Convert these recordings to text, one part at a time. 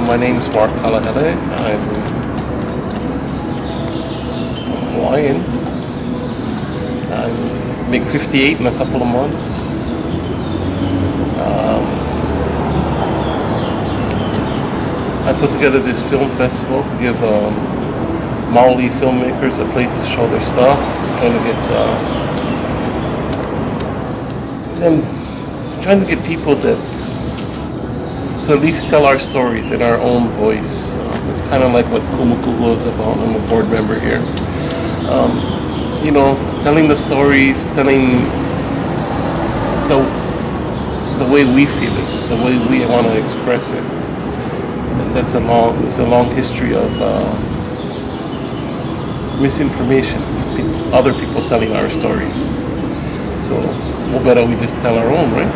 My name's Mark Kalahele. I'm Hawaiian. I make 58 in a couple of months. I put together this film festival to give Maoli filmmakers a place to show their stuff. Trying to get people that to at least tell our stories in our own voice. It's kind of like what Kumukugo is about. I'm a board member here. Telling the stories, telling the way we feel it, the way we want to express it. And there's a long history of misinformation from other people telling our stories. So, what better we just tell our own, right?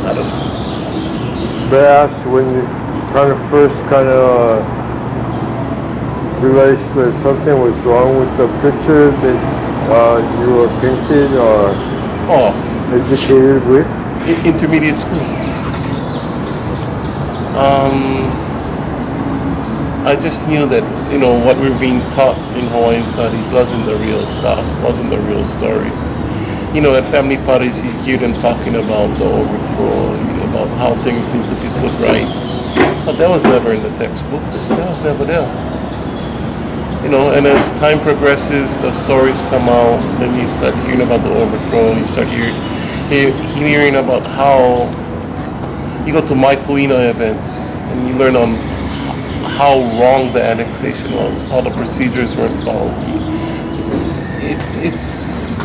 I don't know. May I ask, when you first realized that something was wrong with the picture that you were painted or educated with? Intermediate school. I just knew that, what we were being taught in Hawaiian studies wasn't the real stuff, wasn't the real story. At family parties, you hear them talking about the overthrow, about how things need to be put right. But that was never in the textbooks. That was never there. And as time progresses, the stories come out, then you start hearing about the overthrow, you start hearing about how you go to Maipuina events, and you learn on how wrong the annexation was, how the procedures weren't followed. It's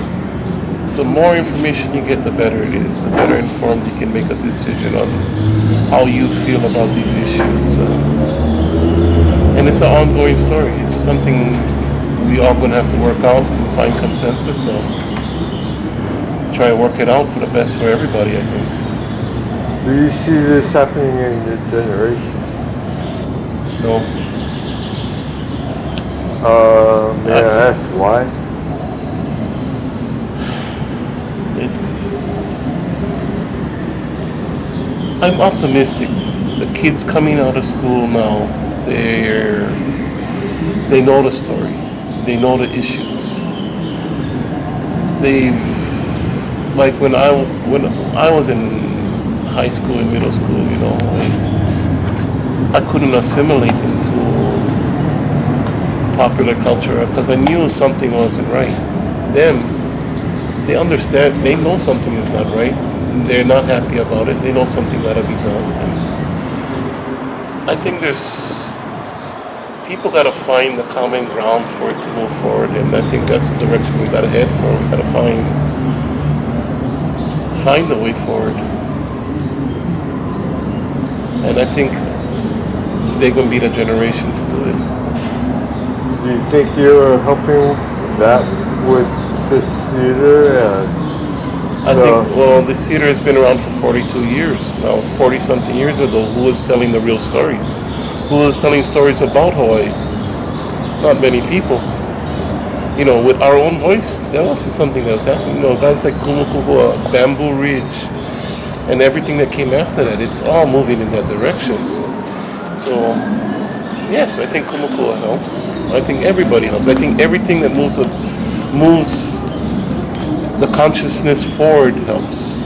the more information you get, the better it is. The better informed you can make a decision on how you feel about these issues. And it's an ongoing story. It's something we all going to have to work out and find consensus on. Try to work it out for the best for everybody, I think. Do you see this happening in your generation? No. May I ask why? I'm optimistic. The kids coming out of school now, they know the story. They know the issues. Like when I was in high school and middle school, I couldn't assimilate into popular culture because I knew something wasn't right. They understand, they know something is not right. They're not happy about it. They know something gotta be done. And I think people gotta find the common ground for it to move forward, and I think that's the direction we gotta head for. We gotta find the way forward. And I think they're gonna be the generation to do it. Do you think you're helping that with this theater? I think, this theater has been around for 42 years. Now, 40-something years ago, who was telling the real stories? Who was telling stories about Hawaii? Not many people. With our own voice, there wasn't something that was happening. Guys like Kumukugo, Bamboo Ridge, and everything that came after that, it's all moving in that direction. So, yes, I think Kumukugo helps. I think everybody helps. I think everything that moves the consciousness forward helps.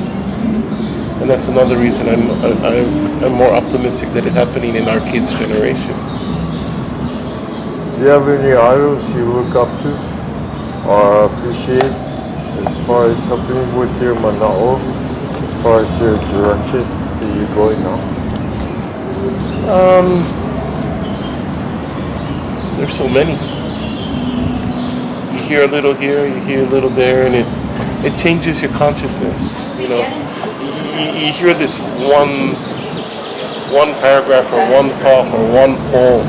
And that's another reason I'm more optimistic that it's happening in our kids' generation. Do you have any idols you look up to or appreciate as far as helping with your mana'o, as far as your direction that you're going now? There's so many. You hear a little here, you hear a little there, and it changes your consciousness. You hear this one paragraph or one talk or one poem,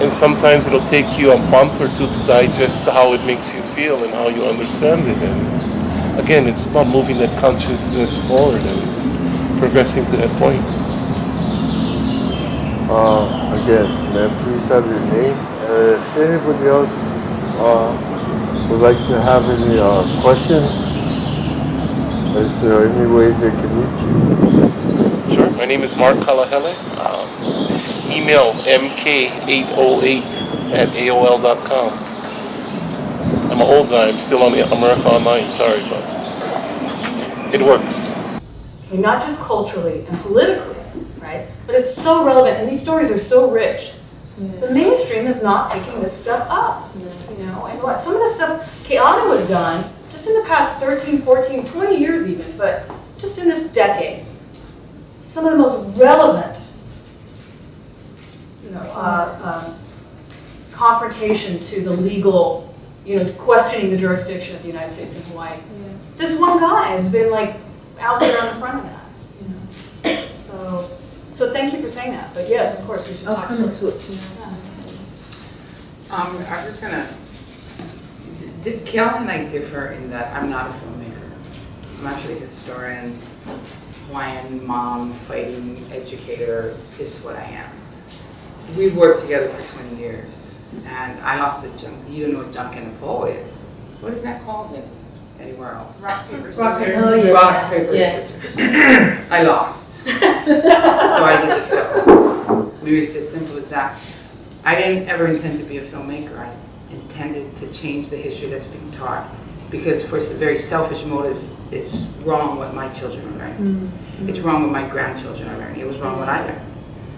and sometimes it'll take you a month or two to digest how it makes you feel and how you understand it. And again, it's about moving that consciousness forward and progressing to that point. Again, may I please have your name? If anybody else would like to have any questions, Is there any way they can reach you? Sure. My name is Mark Kalahele. Email mk808@aol.com. I'm an old guy. I'm still on the America Online. Sorry, but it works. Okay, not just culturally and politically, right? But it's so relevant, and these stories are so rich. The mainstream is not picking this stuff up, you know. And what some of the stuff Keanu has done, just in the past 13, 14, 20 years even, but just in this decade, some of the most relevant, you know, confrontation to the legal, you know, questioning the jurisdiction of the United States in Hawaii. This one guy has been like out there on the front of that, you know. So thank you for saying that. But yes, of course, we should talk I'll come and talk to you. I'm just gonna. Kel and I differ in that I'm not a filmmaker. I'm actually a historian, Hawaiian mom, fighting educator. It's what I am. We've worked together for 20 years, and I lost the junk. You don't know what junk in a pole is. What is that called anywhere else? Rock, paper, scissors. Rock, paper, scissors. Rock, paper, scissors. I lost. So I did the film. Maybe it's as simple as that. I didn't ever intend to be a filmmaker. I intended to change the history that's being taught, because for very selfish motives, it's wrong what my children are learning. It's wrong what my grandchildren are learning. It was wrong what I learned.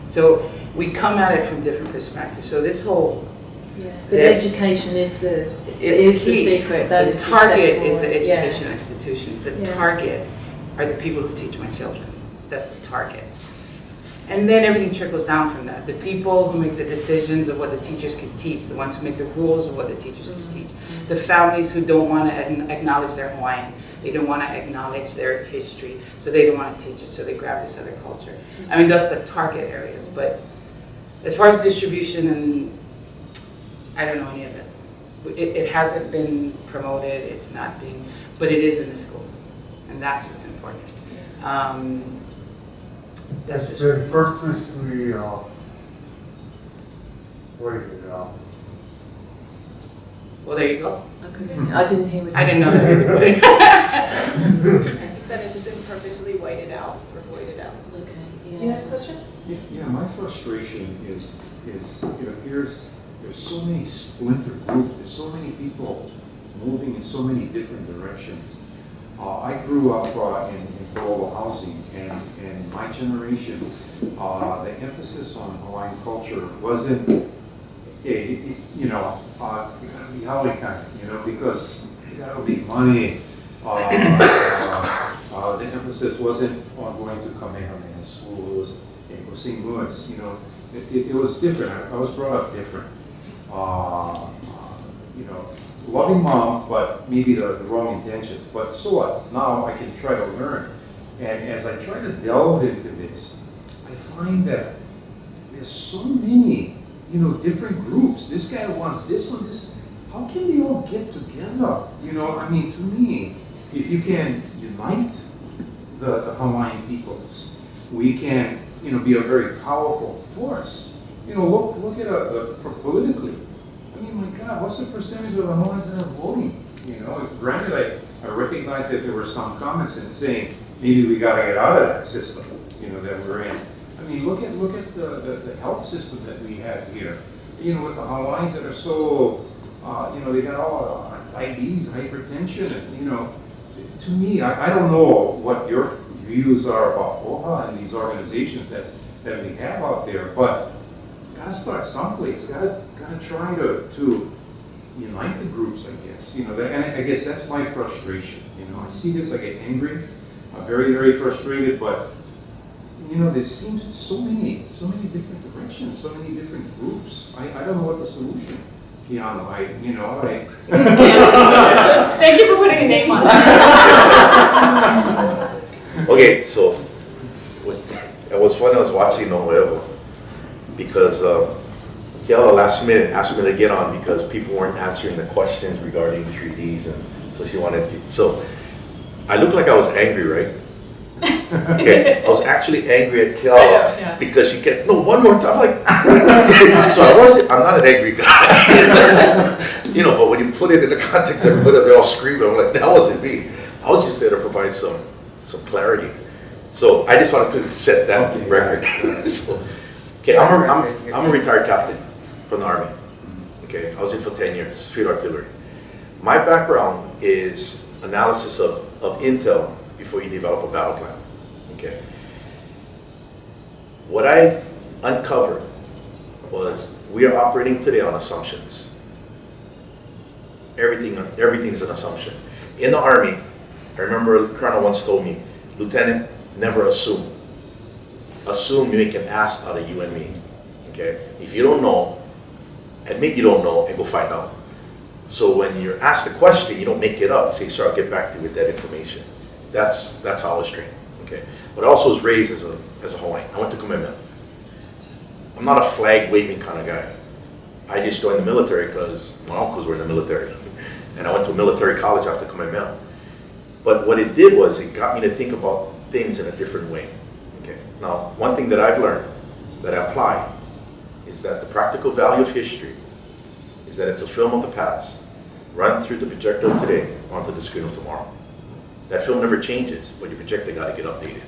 So we come at it from different perspectives. So this whole But education is the secret. That The is target step is the forward. educational institutions. The Yeah. target are the people who teach my children. That's the target. And then everything trickles down from that. The people who make the decisions of what the teachers can teach, the ones who make the rules of what the teachers can teach. The families who don't want to acknowledge their Hawaiian. They don't want to acknowledge their history, so they don't want to teach it, so they grab this other culture. I mean, that's the target areas. But as far as distribution, and I don't know any of it. It hasn't been promoted, it's not being, but it is in the schools. And that's what's important. That's It's it. been purposely, weighted out. Well, there you go. Okay. I didn't hear what you I didn't know said. that everybody. I think that has been perfectly weighted out. Okay, You have a question? Yeah, my frustration is there's so many splinter groups, there's so many people moving in so many different directions. I grew up in rural housing, and my generation, the emphasis on Hawaiian culture wasn't, you gotta be Hawaii kind, because you gotta make money. The emphasis wasn't on going to Kamehameha school, it was St. Louis, it was different. I was brought up different. Loving mom, but maybe the wrong intentions. But so what? Now I can try to learn. And as I try to delve into this, I find that there's so many, different groups. This guy wants this one, this. How can they all get together? To me, if you can unite the Hawaiian peoples, we can, be a very powerful force. Look at for politically. I mean, my God, what's the percentage of the Hawaiians that are voting? Granted, I recognize that there were some comments in saying maybe we got to get out of that system, that we're in. I mean, look at the health system that we have here. With the Hawaiians that are so, they got all diabetes, hypertension, and to me, I don't know what your views are about OHA and these organizations that we have out there, but gotta start someplace. Gotta try to unite the groups, I guess. And I guess that's my frustration. I see this, I get angry. I'm very, very frustrated, but there seems so many different directions, so many different groups. I don't know what the solution. Keanu, Thank you for putting a name on it. Okay, so it was fun. I was watching Noho Hewa because Kiala last minute asked me to get on because people weren't answering the questions regarding treaties, and so she wanted to. So I looked like I was angry, right? Okay, I was actually angry at Kiala because she kept one more time. Like, so I'm not an angry guy, but when you put it in the context, everybody they're all screaming. I'm like, that wasn't me. I I was just there to provide some clarity. So I just wanted to set that record. So, okay, I'm a retired captain from the Army. Okay, I was in for 10 years, field artillery. My background is analysis of intel before you develop a battle plan. Okay. What I uncovered was we are operating today on assumptions. Everything's an assumption. In the Army, I remember a colonel once told me, Lieutenant, never assume. Assume you make an ass out of you and me. Okay? If you don't know, admit you don't know and go find out. So when you're asked a question, you don't make it up. You say, sir, I'll get back to you with that information. That's how I was trained. Okay? But I also was raised as a Hawaiian. I went to Kamehameha. I'm not a flag waving kind of guy. I just joined the military because my uncles were in the military. And I went to a military college after Kamehameha. But what it did was it got me to think about things in a different way. Okay. Now, one thing that I've learned that I apply is that the practical value of history is that it's a film of the past run through the projector of today onto the screen of tomorrow. That film never changes, but your projector got to get updated.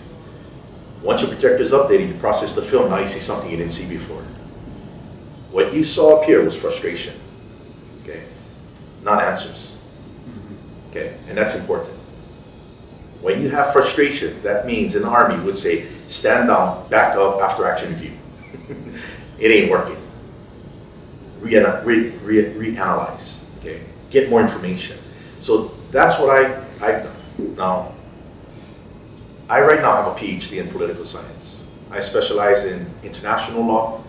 Once your projector is updated, you process the film, now you see something you didn't see before. What you saw up here was frustration, okay? Not answers, okay? And that's important. When you have frustrations, that means in the Army you would say, stand down, back up, after action review. It ain't working. Reanalyze, okay? Get more information. So that's what I've done. Now, I right now have a PhD in political science. I specialize in international law,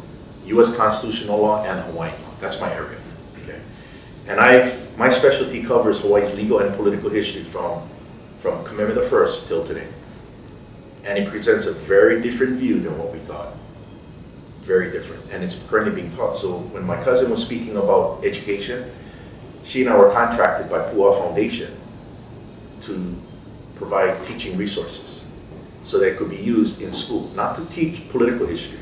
U.S. constitutional law, and Hawaiian law. That's my area, okay? And my specialty covers Hawaii's legal and political history from Kamehameha I till today. And it presents a very different view than what we thought. Very different. And it's currently being taught. So when my cousin was speaking about education, she and I were contracted by Pu'a Foundation to provide teaching resources so that it could be used in school, not to teach political history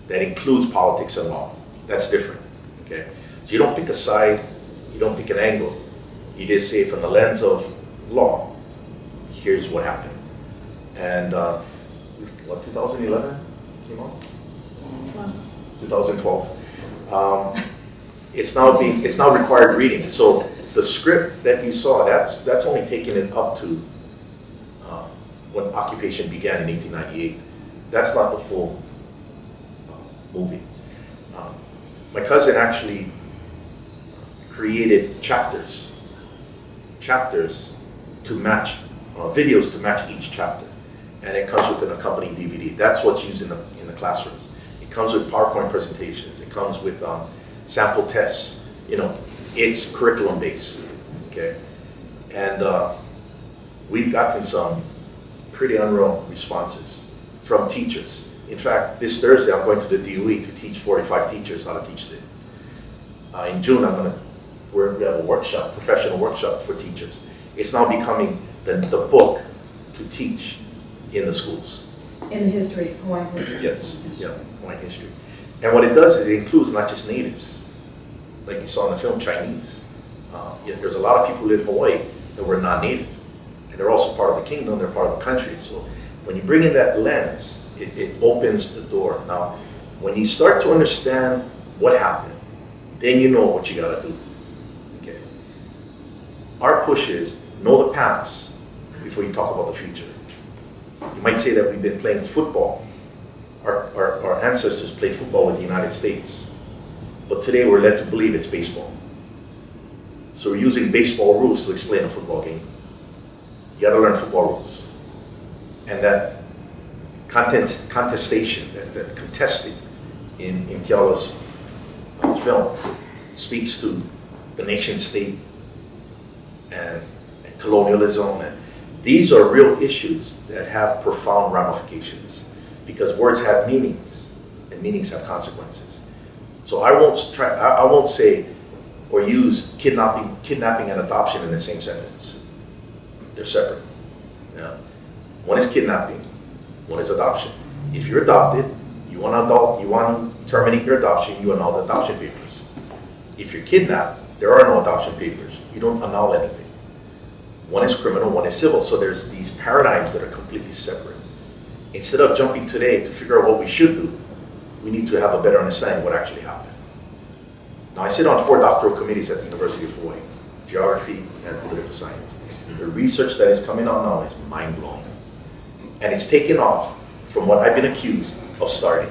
that includes politics and law. That's different, okay? So you don't pick a side, you don't pick an angle. You just say from the lens of law, here's what happened. And 2011 came out? 2012. It's now required reading. So the script that you saw, that's only taking it up to when occupation began in 1898. That's not the full movie. My cousin actually created chapters to match, videos to match each chapter. And it comes with an accompanying DVD. That's what's used in the classrooms. It comes with PowerPoint presentations. It comes with sample tests. You know, it's curriculum based, okay? And we've gotten some pretty unreal responses from teachers. In fact, this Thursday I'm going to the DOE to teach 45 teachers how to teach it. In June we have a workshop, professional workshop for teachers. It's now becoming the book to teach in the schools. In the history, Hawaiian history. Yes, yeah, Hawaiian history. And what it does is it includes not just natives, like you saw in the film, Chinese. There's a lot of people in Hawaii that were non-native, and they're also part of the kingdom, they're part of the country. So when you bring in that lens, it opens the door. Now, when you start to understand what happened, then you know what you gotta do. Okay. Our push is know the past before you talk about the future. You might say that we've been playing football. Our ancestors played football with the United States. But today we're led to believe it's baseball. So we're using baseball rules to explain a football game. You gotta learn football rules. And that contestation, that contesting in Keala's film speaks to the nation state and colonialism. And these are real issues that have profound ramifications because words have meanings and meanings have consequences. So I won't say or use kidnapping and adoption in the same sentence. They're separate. Yeah. One is kidnapping, one is adoption. If you're adopted, you want to terminate your adoption, you annul the adoption papers. If you're kidnapped, there are no adoption papers. You don't annul anything. One is criminal, one is civil. So there's these paradigms that are completely separate. Instead of jumping today to figure out what we should do, we need to have a better understanding of what actually happened. Now, I sit on 4 doctoral committees at the University of Hawaii, geography and political science. The research that is coming out now is mind-blowing. And it's taken off from what I've been accused of starting.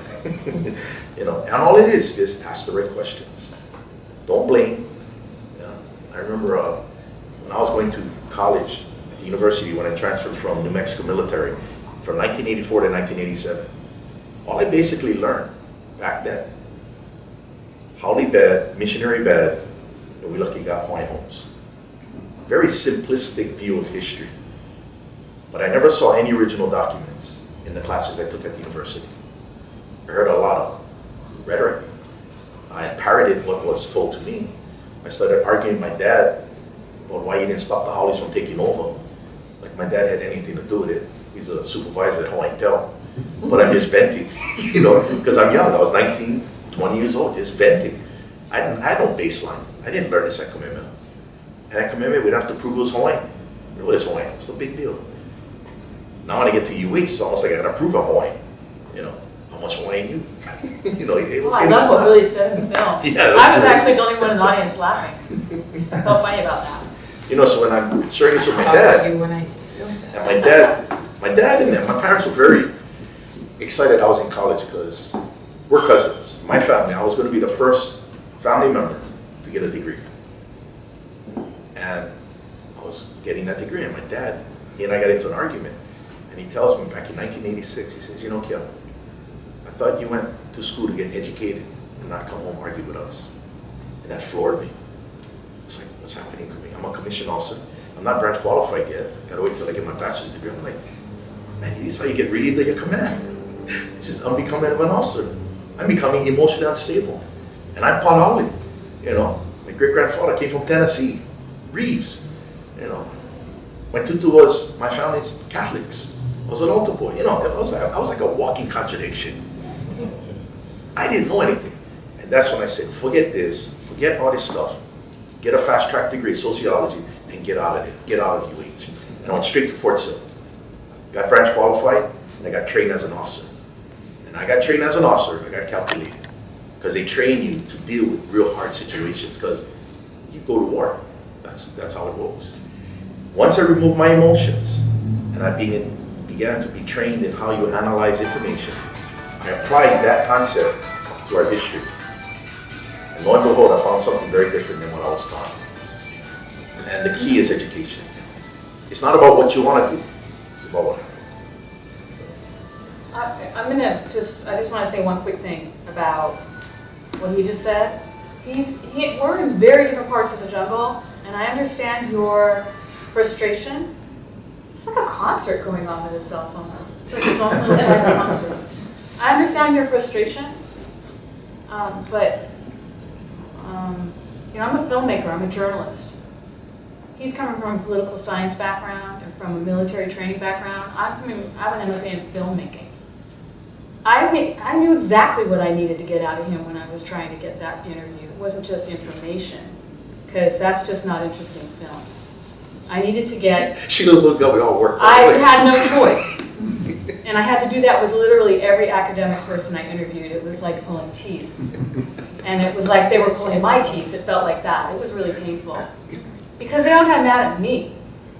And all it is, just ask the right questions. Don't blame. I remember when I was going to college at the university, when I transferred from New Mexico military, from 1984 to 1987, all I basically learned back then, Haole bad, missionary bad, and we lucky got Hawaiian homes. Very simplistic view of history. But I never saw any original documents in the classes I took at the university. I heard a lot of rhetoric. I parroted what was told to me. I started arguing with my dad about why he didn't stop the Haulies from taking over. Like my dad had anything to do with it. He's a supervisor at Hawaiian Tel. But I'm just venting, because I'm young. I was 19, 20 years old, just venting. I had no baseline. I didn't learn this at Kamehameha. And at Kamehameha, we didn't have to prove it was Hawaiian. What is Hawaiian? It's a big deal. Now when I get to UH, it's almost like I gotta prove I'm Hawaiian. How much Hawaiian you? It was I love what Willie said in the film. Yeah, I was actually the only one in the audience laughing. I felt funny about that. So when I'm sharing this with my How dad, about you when I filmed that? and my dad and them, my parents were very excited I was in college because we're cousins. My family, I was going to be the first family member to get a degree. And I was getting that degree, and my dad, he and I got into an argument. And he tells me back in 1986, he says, Kim, I thought you went to school to get educated and not come home and argue with us. And that floored me. It's like, what's happening to me? I'm a commissioned officer. I'm not branch qualified yet. Gotta wait till I get my bachelor's degree. I'm like, man, this is how you get relieved of your command. He says, I'm becoming an officer. I'm becoming emotionally unstable. And I'm Pot Howley. My great-grandfather came from Tennessee, Reeves. My tutu was, my family's Catholics. I was an altar boy. I was like a walking contradiction. I didn't know anything. And that's when I said, forget this, forget all this stuff. Get a fast-track degree, sociology, and get out of it. Get out of UH. And I went straight to Fort Sill. Got branch qualified, and I got trained as an officer. And I got trained as an officer, I got calculated. Because they train you to deal with real hard situations, because you go to war. That's how it goes. Once I removed my emotions, and I began to be trained in how you analyze information, I applied that concept to our history. And lo and behold, I found something very different than what I was taught. And the key is education. It's not about what you want to do, it's about what happens. I just want to say one quick thing about what he just said. We're in very different parts of the jungle, and I understand your frustration. It's like a concert going on with a cell phone. It's like its own little concert. I understand your frustration, but I'm a filmmaker, I'm a journalist. He's coming from a political science background and from a military training background. I have an MFA in filmmaking. I knew exactly what I needed to get out of him when I was trying to get that interview. It wasn't just information, because that's just not interesting film. I needed to get... She doesn't look good, we all work. I had no choice. And I had to do that with literally every academic person I interviewed. It was like pulling teeth. And it was like they were pulling my teeth. It felt like that. It was really painful. Because they all got mad at me.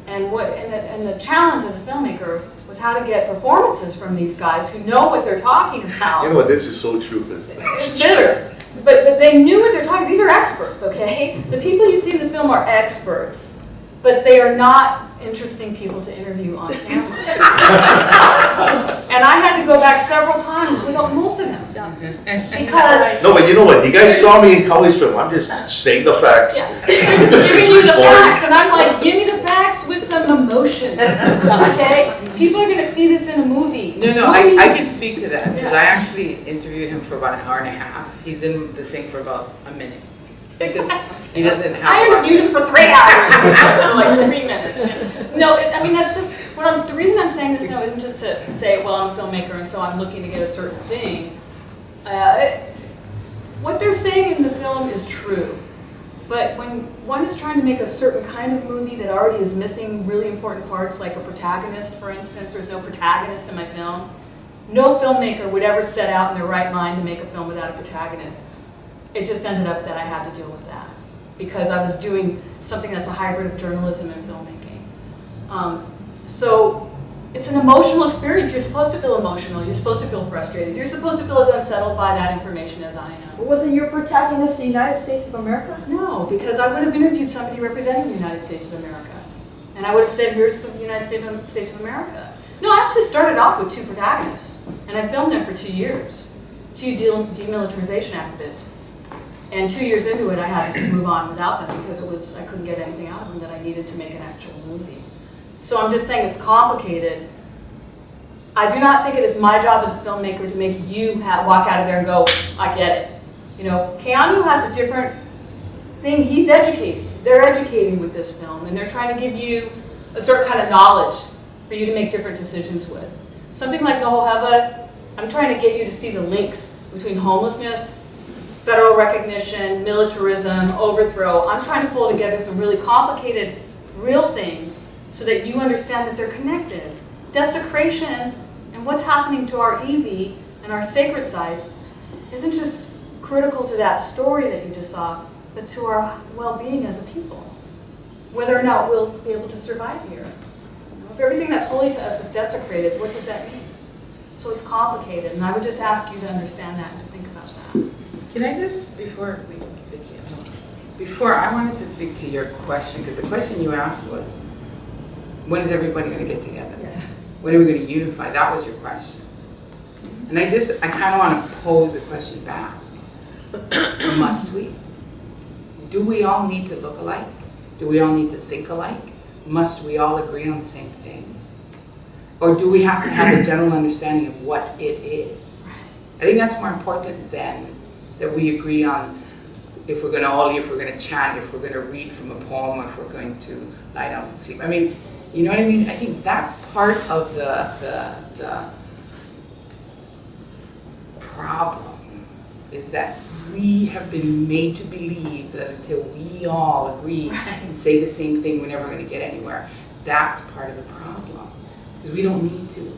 And the challenge as a filmmaker was how to get performances from these guys who know what they're talking about. You know what, this is so true. It's bitter. But they knew what they're talking. These are experts, okay? The people you see in this film are experts. But they are not interesting people to interview on camera. And I had to go back several times without most of them. Because... No, but you know what? You guys saw me in college film. I'm just saying the facts. Yeah. Giving you the facts, and I'm like, give me the facts with some emotion. Okay? People are going to see this in a movie. No, I can speak to that, because I actually interviewed him for about an hour and a half. He's in the thing for about a minute. Because he doesn't have... I interviewed him for 3 hours, for like 3 minutes. No, that's just... the reason I'm saying this now isn't just to say, well, I'm a filmmaker, and so I'm looking to get a certain thing. What they're saying in the film is true. But when one is trying to make a certain kind of movie that already is missing really important parts, like a protagonist, for instance, there's no protagonist in my film. No filmmaker would ever set out in their right mind to make a film without a protagonist. It just ended up that I had to deal with that because I was doing something that's a hybrid of journalism and filmmaking. So it's an emotional experience. You're supposed to feel emotional. You're supposed to feel frustrated. You're supposed to feel as unsettled by that information as I am. Wasn't your protagonist the United States of America? No, because I would have interviewed somebody representing the United States of America. And I would have said, here's the United States of America. No, I actually started off with 2 protagonists. And I filmed them for 2 years. 2 demilitarization activists. And 2 years into it, I had to just move on without them because I couldn't get anything out of them that I needed to make an actual movie. So I'm just saying it's complicated. I do not think it is my job as a filmmaker to make you walk out of there and go, I get it. You know, Keanu has a different thing. He's educating. They're educating with this film, and they're trying to give you a certain kind of knowledge for you to make different decisions with. Something like Noho Hewa, I'm trying to get you to see the links between homelessness, federal recognition, militarism, overthrow. I'm trying to pull together some really complicated, real things so that you understand that they're connected. Desecration and what's happening to our Evi and our sacred sites isn't just critical to that story that you just saw, but to our well-being as a people. Whether or not we'll be able to survive here. If everything that's holy to us is desecrated, what does that mean? So it's complicated, and I would just ask you to understand that and to think about that. Can I just, before I wanted to speak to your question, because the question you asked was, when is everybody going to get together? Yeah. When are we going to unify? That was your question. And I kind of want to pose a question back. Must we? Do we all need to look alike? Do we all need to think alike? Must we all agree on the same thing? Or do we have to have a general understanding of what it is? I think that's more important than that we agree on if we're going to chant, if we're going to read from a poem, or if we're going to lie down and sleep. I mean, you know what I mean? I think that's part of the problem, is that we have been made to believe that until we all agree and say the same thing, we're never going to get anywhere. That's part of the problem, because we don't need to.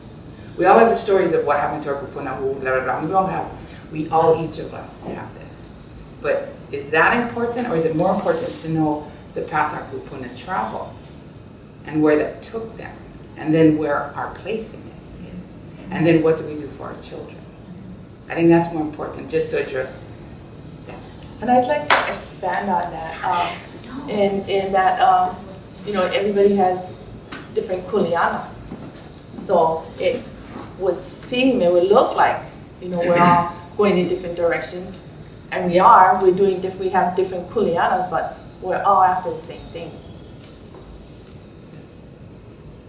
We all have the stories of what happened to our kupuna, blah, blah, blah. Each of us have this. But is that important, or is it more important to know the path our kupuna traveled and where that took them, and then where our place in it is, and then what do we do for our children? I think that's more important, just to address that. And I'd like to expand on that, in that, everybody has different kuleanas. So it would look like, we're all going in different directions. And we have different kuleanas, but we're all after the same thing.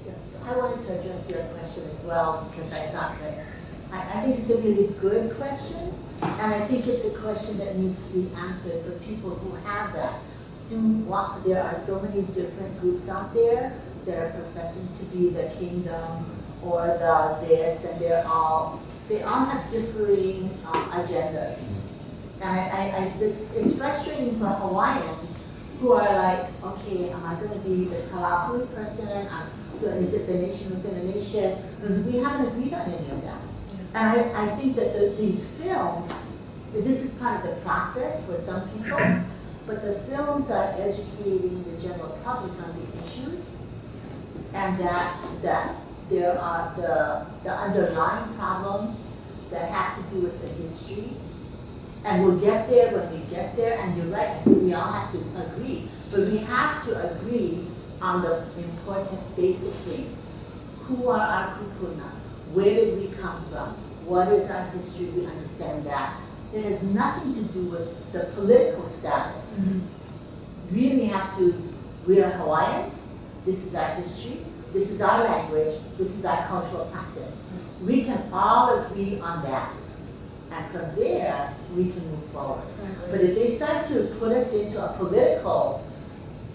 Yes, I wanted to address your question as well, because I thought that I think it's a really good question, and I think it's a question that needs to be answered for people who have that. There are so many different groups out there that are professing to be the kingdom or the this, and they all have differing agendas. And it's frustrating for Hawaiians who are like, okay, am I going to be the Kalahui person? Is it the nation within a nation? Because we haven't agreed on any of that. And I think that these films, this is part of the process for some people, but the films are educating the general public on the issues, and that there are the underlying problems that have to do with the history. And we'll get there when we get there, and you're right, I think we all have to agree. But we have to agree on the important basic things. Who are our kupuna? Where did we come from? What is our history? We understand that. It has nothing to do with the political status. Mm-hmm. We really have to, we are Hawaiians, this is our history, this is our language, this is our cultural practice. We can all agree on that. And from there, we can move forward. Exactly. But if they start to put us into a political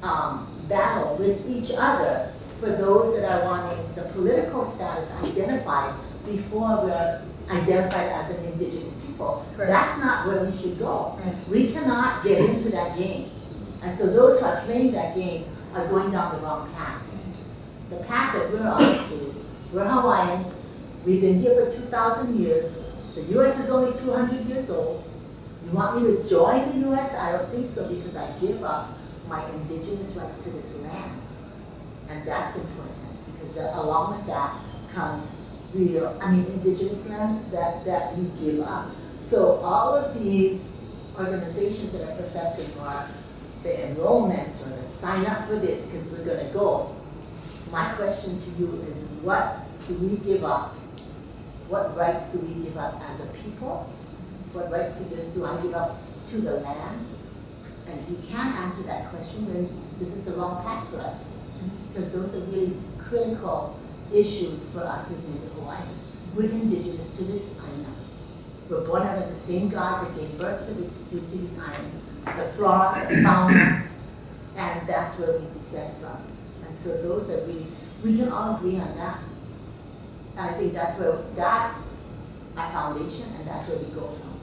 battle with each other, for those that are wanting the political status identified before we're identified as an indigenous people, correct, that's not where we should go. Right. We cannot get into that game. And so those who are playing that game are going down the wrong path. The path that we're on is, we're Hawaiians, we've been here for 2,000 years, the US is only 200 years old. You want me to join the US? I don't think so, because I give up my indigenous rights to this land. And that's important, because along with that comes indigenous lands that you give up. So all of these organizations that are professing or the enrollment or the sign up for this because we're going to go. My question to you is, what do we give up? What rights do we give up as a people? What rights do I give up to the land? And if you can't answer that question, then this is the wrong path for us. Because those are really critical issues for us as Native Hawaiians. We're indigenous to this island. We're born out of the same gods that gave birth to these islands, the flora, the fauna, and that's where we descend from. And so those are really, we can all agree on that. And I think that's our foundation, and that's where we go from.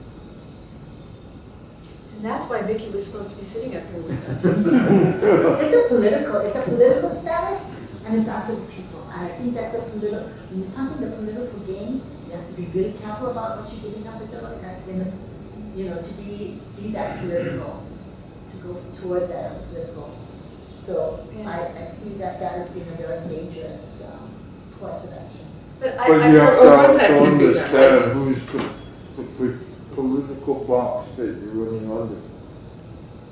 And that's why Vicki was supposed to be sitting up here with us. It's a political status, and it's us as people. And I think that's a political, when you're talking the political game, you have to be really careful about what you're giving up as a, to be that political, to go towards that political. So Yeah. I see that has been a very dangerous course of action. But But I you have or one to that also can be done, understand right? who's the political box that you're running under.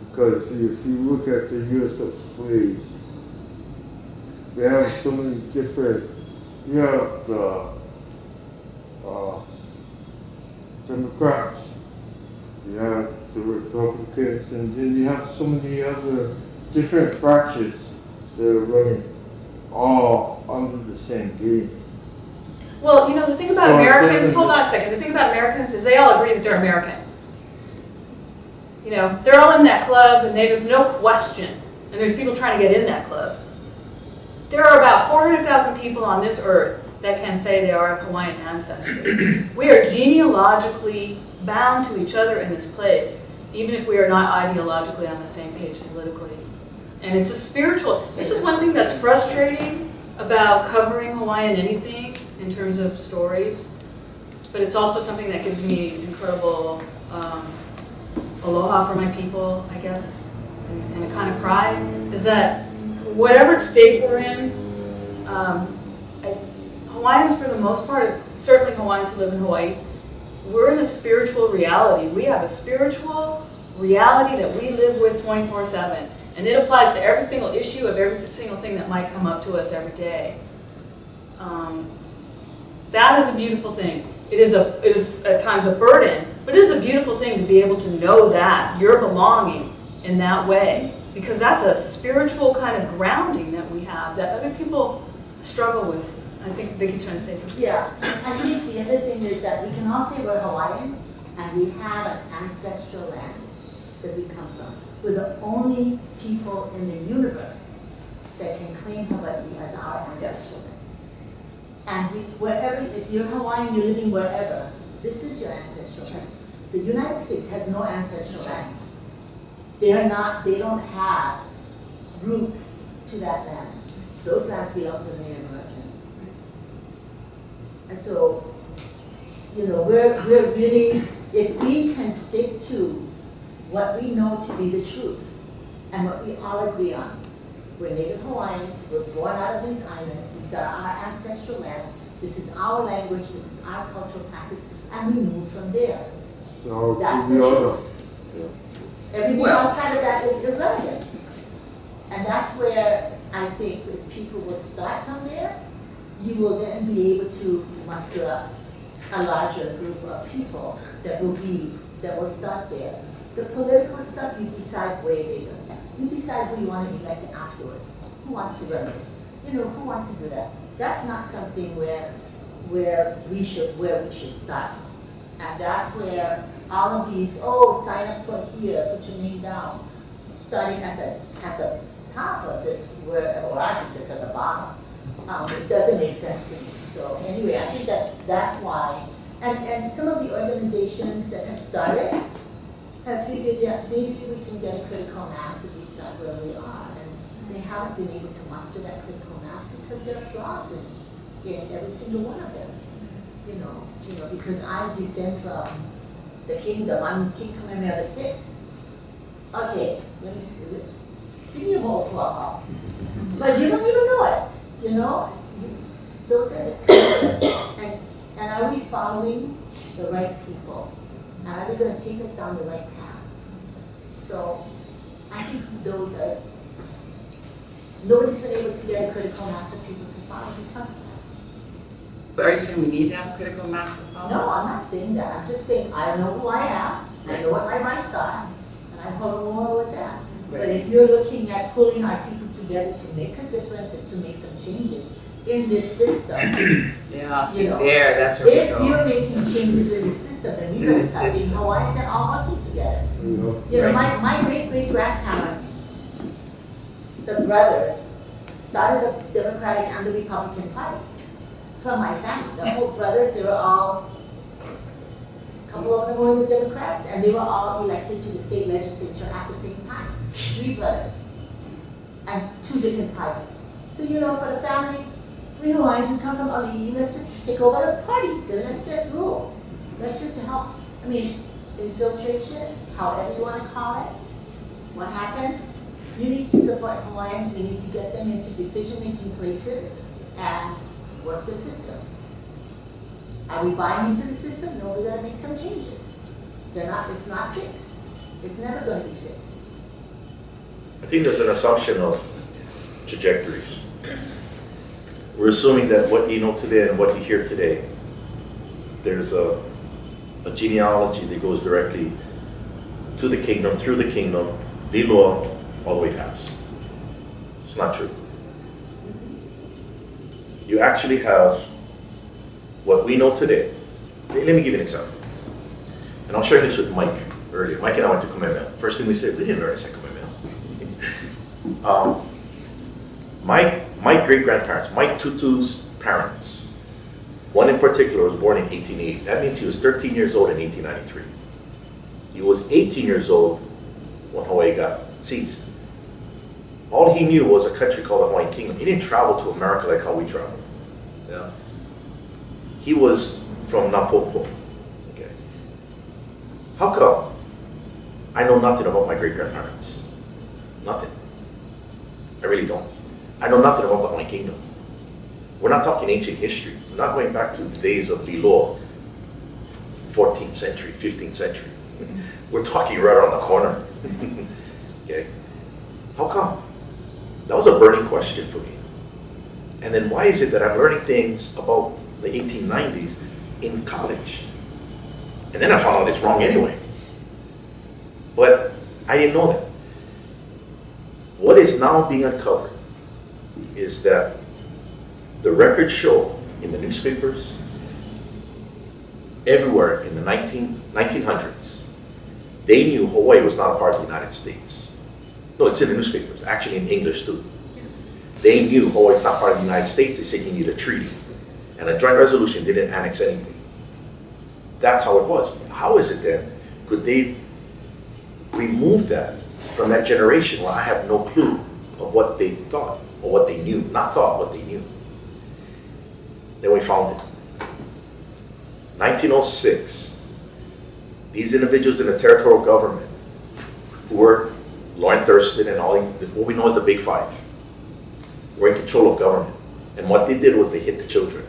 Because if you look at the use of slaves, they have so many different, you have the Democrats, you have the Republicans, and then you have so many other different fractions that are running all under the same game. Well, the thing about So it Americans, doesn't- hold on a second, the thing about Americans is they all agree that they're American. They're all in that club and there's no question, and there's people trying to get in that club. There are about 400,000 people on this earth that can say they are of Hawaiian ancestry. We are genealogically bound to each other in this place, even if we are not ideologically on the same page politically. And it's a spiritual, this is one thing that's frustrating about covering Hawaiian anything in terms of stories, but it's also something that gives me incredible aloha for my people, I guess, and a kind of pride, is that whatever state we're in, Hawaiians for the most part, certainly Hawaiians who live in Hawaii, we're in a spiritual reality. We have a spiritual reality that we live with 24/7. And it applies to every single issue of every single thing that might come up to us every day. That is a beautiful thing. It is at times a burden, but it is a beautiful thing to be able to know that you're belonging in that way, because that's a spiritual kind of grounding that we have that other people struggle with. I think Vicky's trying to say something. Yeah, I think the other thing is that we can all say we're Hawaiian, and we have an ancestral land that we come from. We're the only people in the universe that can claim Hawaii as our ancestral land. And if you're Hawaiian, you're living wherever, this is your ancestral land. The United States has no ancestral land. They don't have roots to that land. Those lands belong to the Native Americans. And so, we're really, if we can stick to what we know to be the truth and what we all agree on. We're Native Hawaiians, we're born out of these islands, these are our ancestral lands, this is our language, this is our cultural practice, and we move from there. So That's to the be truth. honest, Everything outside of that is irrelevant. And that's where I think if people will start from there, you will then be able to muster up a larger group of people that will start there. The political stuff, you decide way later. You decide who you want to elect afterwards. Who wants to run this? Who wants to do that? That's not something where we should start. And that's where all of these, sign up for here, put your name down, starting at the top of this, or I think it's at the bottom. It doesn't make sense to me. So anyway, I think that's why. And some of the organizations that have started have figured that maybe we can get a critical mass of these got where we are. And they haven't been able to muster that critical mass because there are flaws in every single one of them. Because I descend from the kingdom. I'm King Kamehameha VI. Okay, let me see. Give me a whole claw. But you don't even know it, Those are and are we following the right people? And are they going to take us down the right path? So I think those are, nobody's been able to get a critical mass of people to follow because of that. But are you saying we need to have critical mass to follow? No, I'm not saying that. I'm just saying I know who I am, I know what my rights are, and I follow more with that. Right. But if you're looking at pulling our people together to make a difference and to make some changes in this system, Yeah, see You know, there, that's where if we you're go. making changes in the system, then It's we're in going the to start being system. Hawaiians and all working together. Right. My great-great-grandparents, the brothers, started the Democratic and the Republican Party from my family. The whole brothers, they were all, a couple of them were the Democrats, and they were all elected to the state legislature at the same time. 3 brothers, and 2 different parties. So, for the family, we Hawaiians, we come from Ali, let's just take over the parties and let's just rule. Let's just help, infiltration, however you want to call it. What happens? You need to support Hawaiians, we need to get them into decision-making places and work the system. Are we buying into the system? No, we gotta make some changes. It's not fixed. It's never gonna be fixed. I think there's an assumption of trajectories. We're assuming that what you know today and what you hear today, there's a genealogy that goes directly to the kingdom, through the kingdom, the law, all the way past. It's not true. You actually have what we know today. Let me give you an example. And I was sharing this with Mike earlier. Mike and I went to Kamehameha. First thing we said, we didn't learn this at Kamehameha. My great-grandparents, Mike Tutu's parents, one in particular was born in 1880. That means he was 13 years old in 1893. He was 18 years old when Hawaii got seized. All he knew was a country called the Hawaiian Kingdom. He didn't travel to America like how we travel. Yeah. He was from Napopo. Okay. How come I know nothing about my great-grandparents? Nothing. I really don't. I know nothing about the Hawaiian Kingdom. We're not talking ancient history. We're not going back to the days of Liloa, 14th century, 15th century. We're talking right around the corner. Okay. How come? That was a burning question for me. And then why is it that I'm learning things about the 1890s in college? And then I found out it's wrong anyway. But I didn't know that. What is now being uncovered is that the records show in the newspapers everywhere in the 1900s, they knew Hawaii was not a part of the United States. No, it's in the newspapers, actually in English too. They knew Hawaii is not part of the United States, they said you need a treaty. And a joint resolution didn't annex anything. That's how it was. How is it then, could they remove that from that generation where I have no clue of what they thought or what they knew? Not thought, what they knew. Then we found it. 1906, these individuals in the territorial government who were Lauren Thurston and all, what we know as the Big Five, were in control of government. And what they did was they hit the children.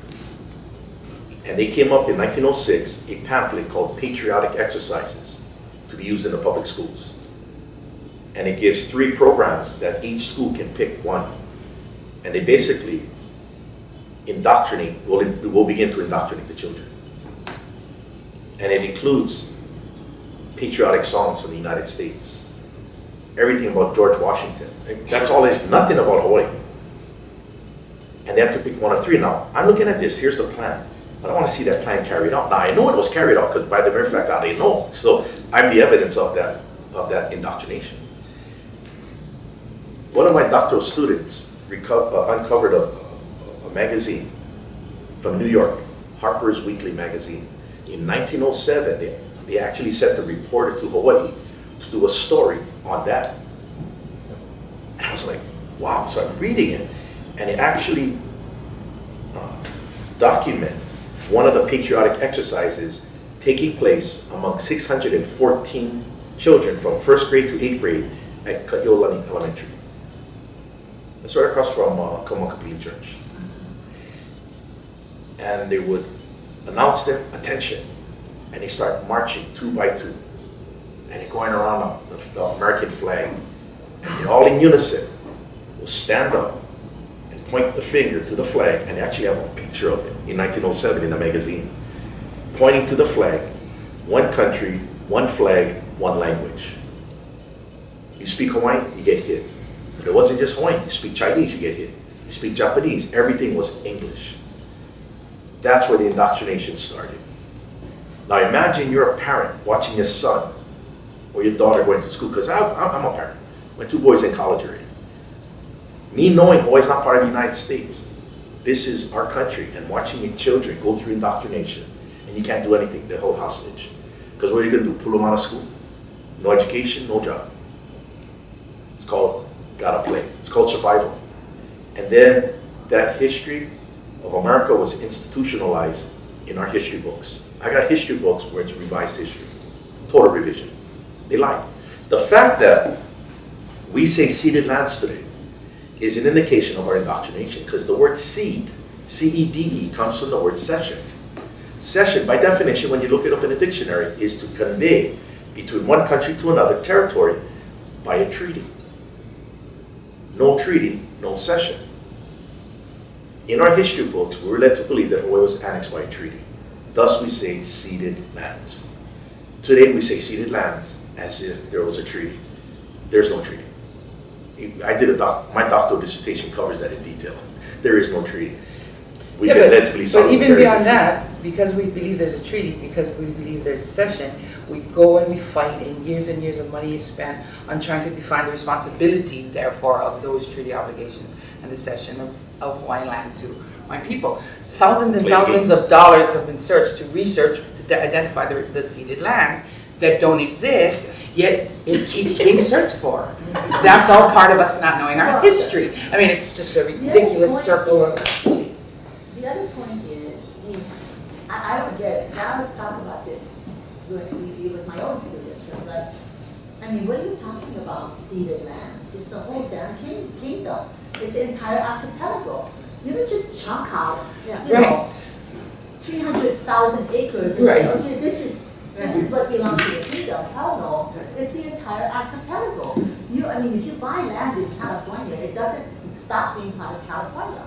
And they came up in 1906, a pamphlet called Patriotic Exercises to be used in the public schools. And it gives 3 programs that each school can pick one. And they basically indoctrinate, will begin to indoctrinate the children. And it includes patriotic songs from the United States. Everything about George Washington. That's all it is, nothing about Hawaii. And they have to pick one of 3. Now, I'm looking at this, here's the plan. I don't want to see that plan carried out. Now, I know it was carried out because by the mere fact I didn't know. So I'm the evidence of that indoctrination. One of my doctoral students uncovered a magazine from New York, Harper's Weekly magazine. In 1907, they actually sent a reporter to Hawaii to do a story on that. I was like, wow. So I'm reading it, and it actually document one of the patriotic exercises taking place among 614 children from 1st grade to 8th grade at Ka'iolani Elementary. It's right across from Kamakapili Church. And they would announce them, attention, and they start marching 2 by 2. And they're going around the American flag. And they all in unison will stand up and point the finger to the flag, and they actually have a picture of it in 1907 in the magazine, pointing to the flag, one country, one flag, one language. You speak Hawaiian, you get hit. But it wasn't just Hawaiian. You speak Chinese, you get hit. You speak Japanese, everything was English. That's where the indoctrination started. Now imagine you're a parent watching your son or your daughter going to school, because I'm a parent. My 2 boys in college already. Me knowing Hawaii's not part of the United States. This is our country, and watching your children go through indoctrination, and you can't do anything, they're held hostage. Because what are you going to do? Pull them out of school? No education, no job. It's called gotta play. It's called survival. And then that history of America was institutionalized in our history books. I got history books where it's revised history. Total revision. They lie. The fact that we say ceded lands today is an indication of our indoctrination, because the word seed, C-E-D-E, comes from the word cession. Cession, by definition, when you look it up in a dictionary, is to convey between one country to another territory by a treaty. No treaty, no cession. In our history books, we were led to believe that Hawaii was annexed by a treaty. Thus we say ceded lands. Today we say ceded lands as if there was a treaty. There's no treaty. I did my doctoral dissertation covers that in detail. There is no treaty. We've been led to believe something. But even very beyond different. that, because we believe there's a treaty, because we believe there's cession, we go and we fight, and years of money is spent on trying to define the responsibility, therefore, of those treaty obligations and the cession of Hawaiian land to my people. Thousands and thousands of dollars have been searched to research to identify the ceded lands that don't exist, yet it keeps being searched for. That's all part of us not knowing our history. I mean, it's just a ridiculous circle of silly. The other point is, I don't get it. I was talking about this with my own students. And like, I mean, what are you talking about ceded lands? It's the whole damn kingdom. It's the entire archipelago. You don't just chunk out, you know, 300,000 acres and say, okay, this is what belongs to the kingdom. Hell no. It's the entire archipelago. I mean, if you buy land in California, it doesn't stop being part of California.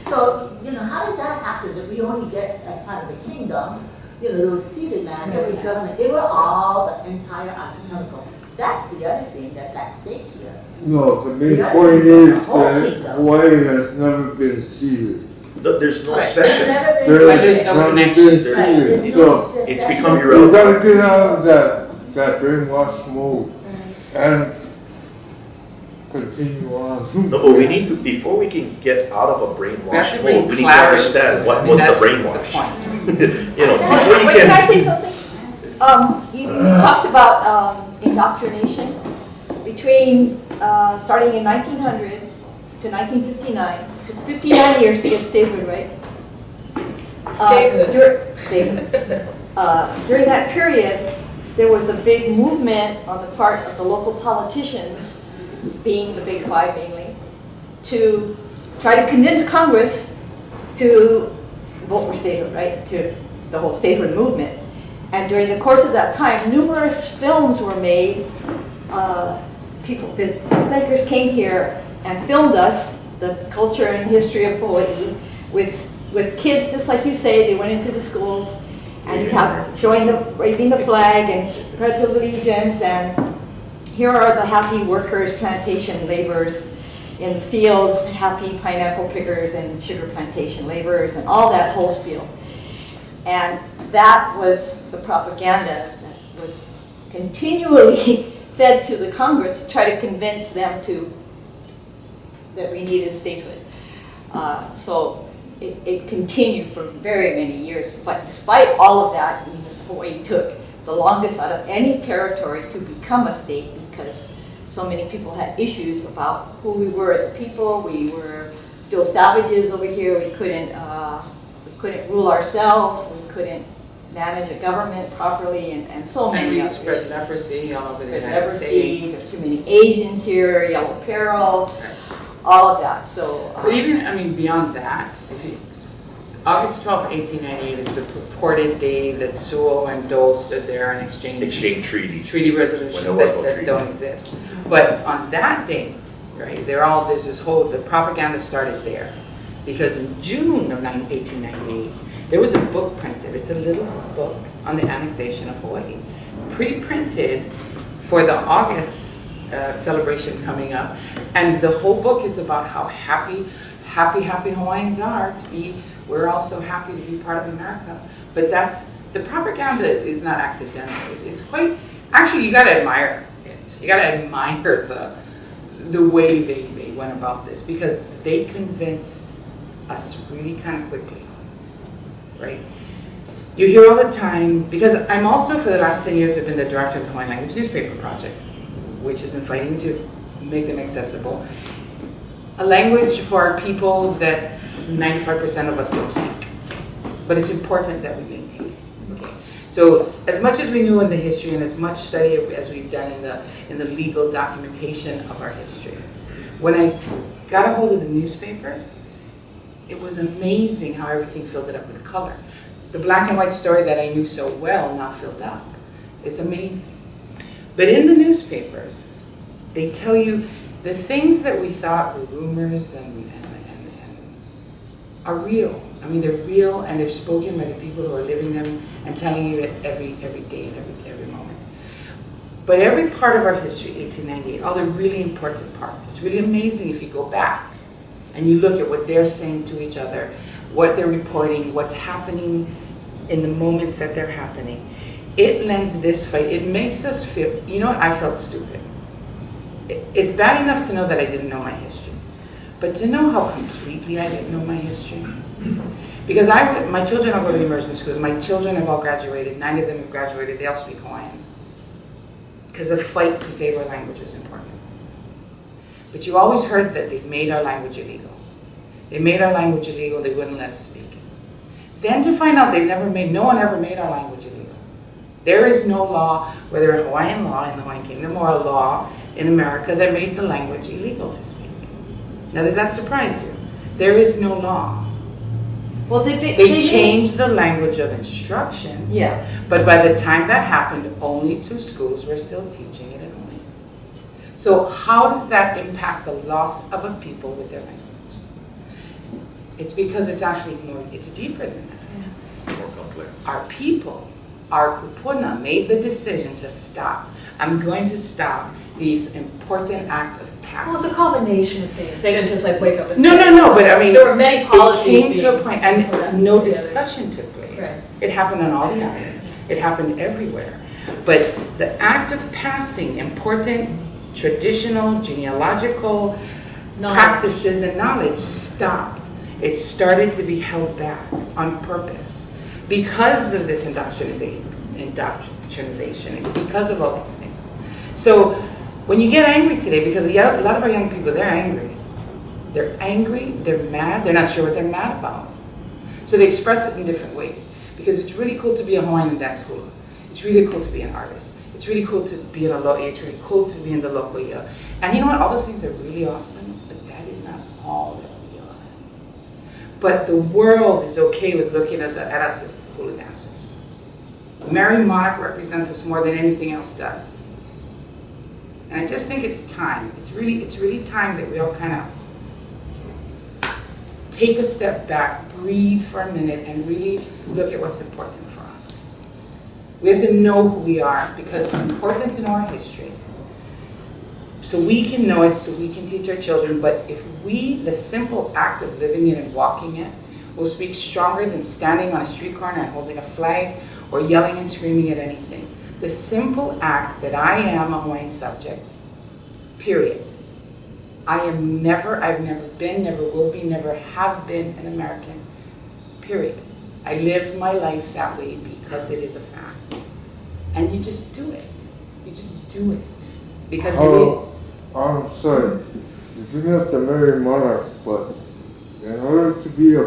So, you know, how does that happen that we only get as part of the kingdom, you know, those ceded lands, every government, they were all the entire archipelago. That's the other thing that's at stake here. No, the main point is that Hawaii has never been ceded. There's no cession. There's no never connection. been ceded. So It's become we irrelevant. gotta get out of that brainwashed mode and continue on. No, but we need to, before we can get out of a brainwash to mode, bring we need to clarity understand to what it. was the That's brainwash. point. You know, before you Can I can, say something? You talked about indoctrination between starting in 1900 to 1959. It took 59 years to get statehood, right? Statehood. During that period, there was a big movement on the part of the local politicians, being the Big Five mainly, to try to convince Congress to vote for statehood, right? To the whole statehood movement. And during the course of that time, numerous films were made. Filmmakers came here and filmed us, the culture and history of Hawaii, with kids, just like you say. They went into the schools, and you have waving the flag and Pledge of Allegiance, and here are the happy workers, plantation laborers in the fields, happy pineapple pickers and sugar plantation laborers, and all that whole spiel. And that was the propaganda that was continually fed to the Congress to try to convince them that we needed statehood. So it continued for very many years. But despite all of that, Hawaii took the longest out of any territory to become a state, because so many people had issues about who we were as a people. We were still savages over here. We couldn't rule ourselves. We couldn't manage a government properly, and so many And we other spread issues. leprosy all over the Spread United leprosy, States. there's too many Asians here, yellow peril, all of that. So But even, I mean, beyond that, August 12th, 1898 is the purported day that Sewall and Dole stood there and exchanged treaties. treaty resolutions When there was no that treaty. don't exist. But on that date, right, there's this whole, the propaganda started there. Because in June of 1898, there was a book printed. It's a little book on the annexation of Hawaii, pre-printed for the August celebration coming up. And the whole book is about how happy Hawaiians are to be. We're all so happy to be part of America. But the propaganda is not accidental. It's quite, actually you gotta admire it. You gotta admire the way they went about this, because they convinced us really kind of quickly, right? You hear all the time, because I'm also for the last 10 years have been the director of the Hawaiian Language Newspaper Project, which has been fighting to make them accessible. A language for our people that 95% of us don't speak, but it's important that we maintain it. Okay. So as much as we knew in the history and as much study as we've done in the legal documentation of our history, when I got a hold of the newspapers, it was amazing how everything filled it up with color. The black and white story that I knew so well now filled up. It's amazing. But in the newspapers, they tell you the things that we thought were rumors and are real. I mean, they're real, and they're spoken by the people who are living them and telling you it every day and every moment. But every part of our history, 1898, all the really important parts, it's really amazing if you go back and you look at what they're saying to each other, what they're reporting, what's happening in the moments that they're happening. It lends this fight, it makes us feel, you know what, I felt stupid. It's bad enough to know that I didn't know my history, but to know how completely I didn't know my history. Because my children all go to immersion schools, my children have all graduated, 9 of them have graduated, they all speak Hawaiian. Because the fight to save our language was important. But you always heard that they made our language illegal. They made our language illegal, they wouldn't let us speak it. Then to find out no one ever made our language illegal. There is no law, whether a Hawaiian law in the Hawaiian Kingdom or a law in America that made the language illegal to speak. Now does that surprise you? There is no law. well, They changed the language of instruction. Yeah. But by the time that happened, only 2 schools were still teaching it in Hawaii. So how does that impact the loss of a people with their language? It's because it's deeper than that. More complex. Our people, our kupuna, made the decision to stop. I'm going to stop these important act of passing. Well, it's a combination of things. They didn't just like wake up and No, say, but I mean, there were many policies it came to being a point, and put no together. discussion took place. Right. It happened on all the islands. It happened everywhere. But the act of passing important traditional, genealogical practices and knowledge stopped. It started to be held back on purpose because of this indoctrination, and because of all these things. So when you get angry today, because a lot of our young people, they're angry. They're angry, they're mad, they're not sure what they're mad about. So they express it in different ways. Because it's really cool to be a Hawaiian and dance hula. It's really cool to be an artist. It's really cool to be in a lo'i. It's really cool to be in the lokoia. And you know what? All those things are really awesome, but that is not all that we are. But the world is okay with looking at us as hula dancers. Mary Monarch represents us more than anything else does. And I just think it's time. It's really time that we all kind of take a step back, breathe for a minute, and really look at what's important for us. We have to know who we are because it's important to know our history. So we can know it, so we can teach our children, but if the simple act of living it and walking it, will speak stronger than standing on a street corner and holding a flag or yelling and screaming at anything. The simple act that I am a Hawaiian subject, period. I've never been, never will be, never have been an American, period. I live my life that way because it is a fact. And you just do it. You just do it. because it is. I'm sorry. You do have to marry monarch, but in order to be a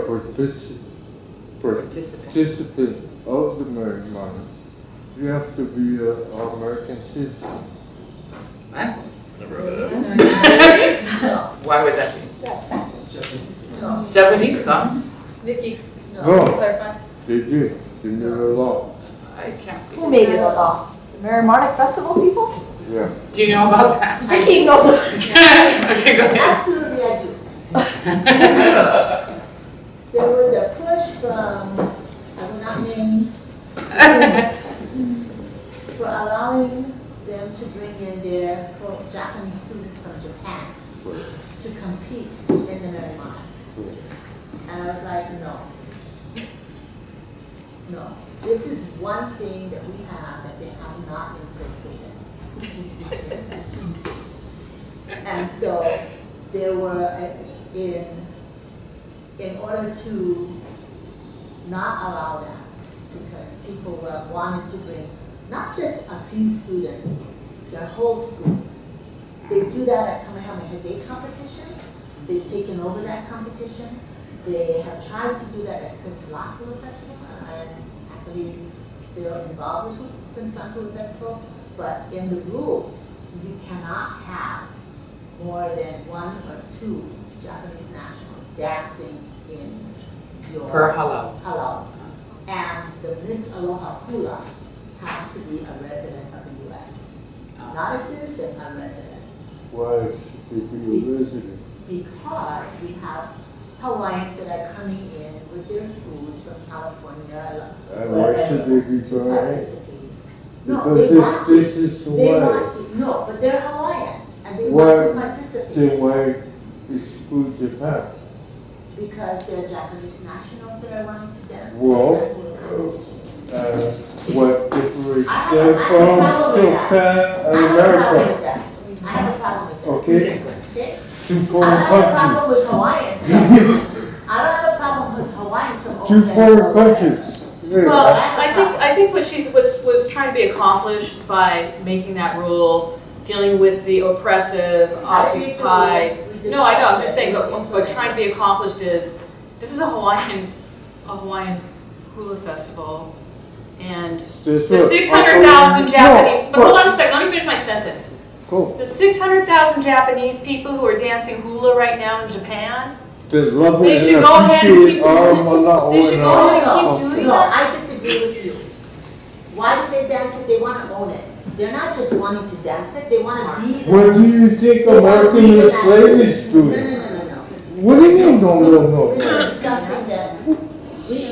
participant of the married monarch, you have to be an American citizen. What? Never heard of that. Why would that be? Japanese come? Nikki, No, clarify. they did. They made a law. I can't. Who made it a law? The Mary Marnick Festival people? Yeah. Do you know about that? Nikki knows it. Okay, go ahead. Absolutely, I do. There was a push from, I will not name, for allowing them to bring in their quote, Japanese students from Japan to compete in the Mary Marnick. And I was like, no. No. This is one thing that we have that they have not infiltrated. And so there were, in order to not allow that, because people wanted to bring not just a few students, their whole school. They do that at Kamehameha Day competition. They've taken over that competition. They have tried to do that at Kunstler Festival. I'm happily still involved with Kunstler Festival. But in the rules, you cannot have more than 1 or 2 Japanese nationals dancing in your Per halau. halau. And the Miss Aloha hula has to be a resident of the U.S. Not a citizen, a resident. Why should they be a resident? Because we have Hawaiians that are coming in with their schools from California. And why should they be to going? participate. No, Because they want if to. this is They Hawaii, want to. No, but they're Hawaiian and they Why- want to participate. then why exclude Japan? Because they're Japanese nationals that are wanting to dance. Well, what differentiates them from Japan and America? I have a problem with that. Okay, Okay? two I foreign don't have a problem countries. with Hawaiians. I don't have a problem with Hawaiians from Two over foreign there. countries. Yeah. Well, I think what she was trying to be accomplished by making that rule, dealing with the oppressive, occupied. No, I know, I'm just saying, but what trying to be accomplished is, this is a Hawaiian hula festival, and That's the what- 600,000 Japanese, No, but hold on a second, let me finish my sentence. Cool. The 600,000 Japanese people who are dancing hula right now in Japan, They love they it should and go ahead and appreciate keep our doing it. mana'o They should and go our ahead and keep culture. doing No, that. I disagree with you. Why do they dance it? They want to own it. They're not just wanting to dance it, they want to be there. What do you think They wanna American be the slaves do? No. What do you mean, no? This is something that,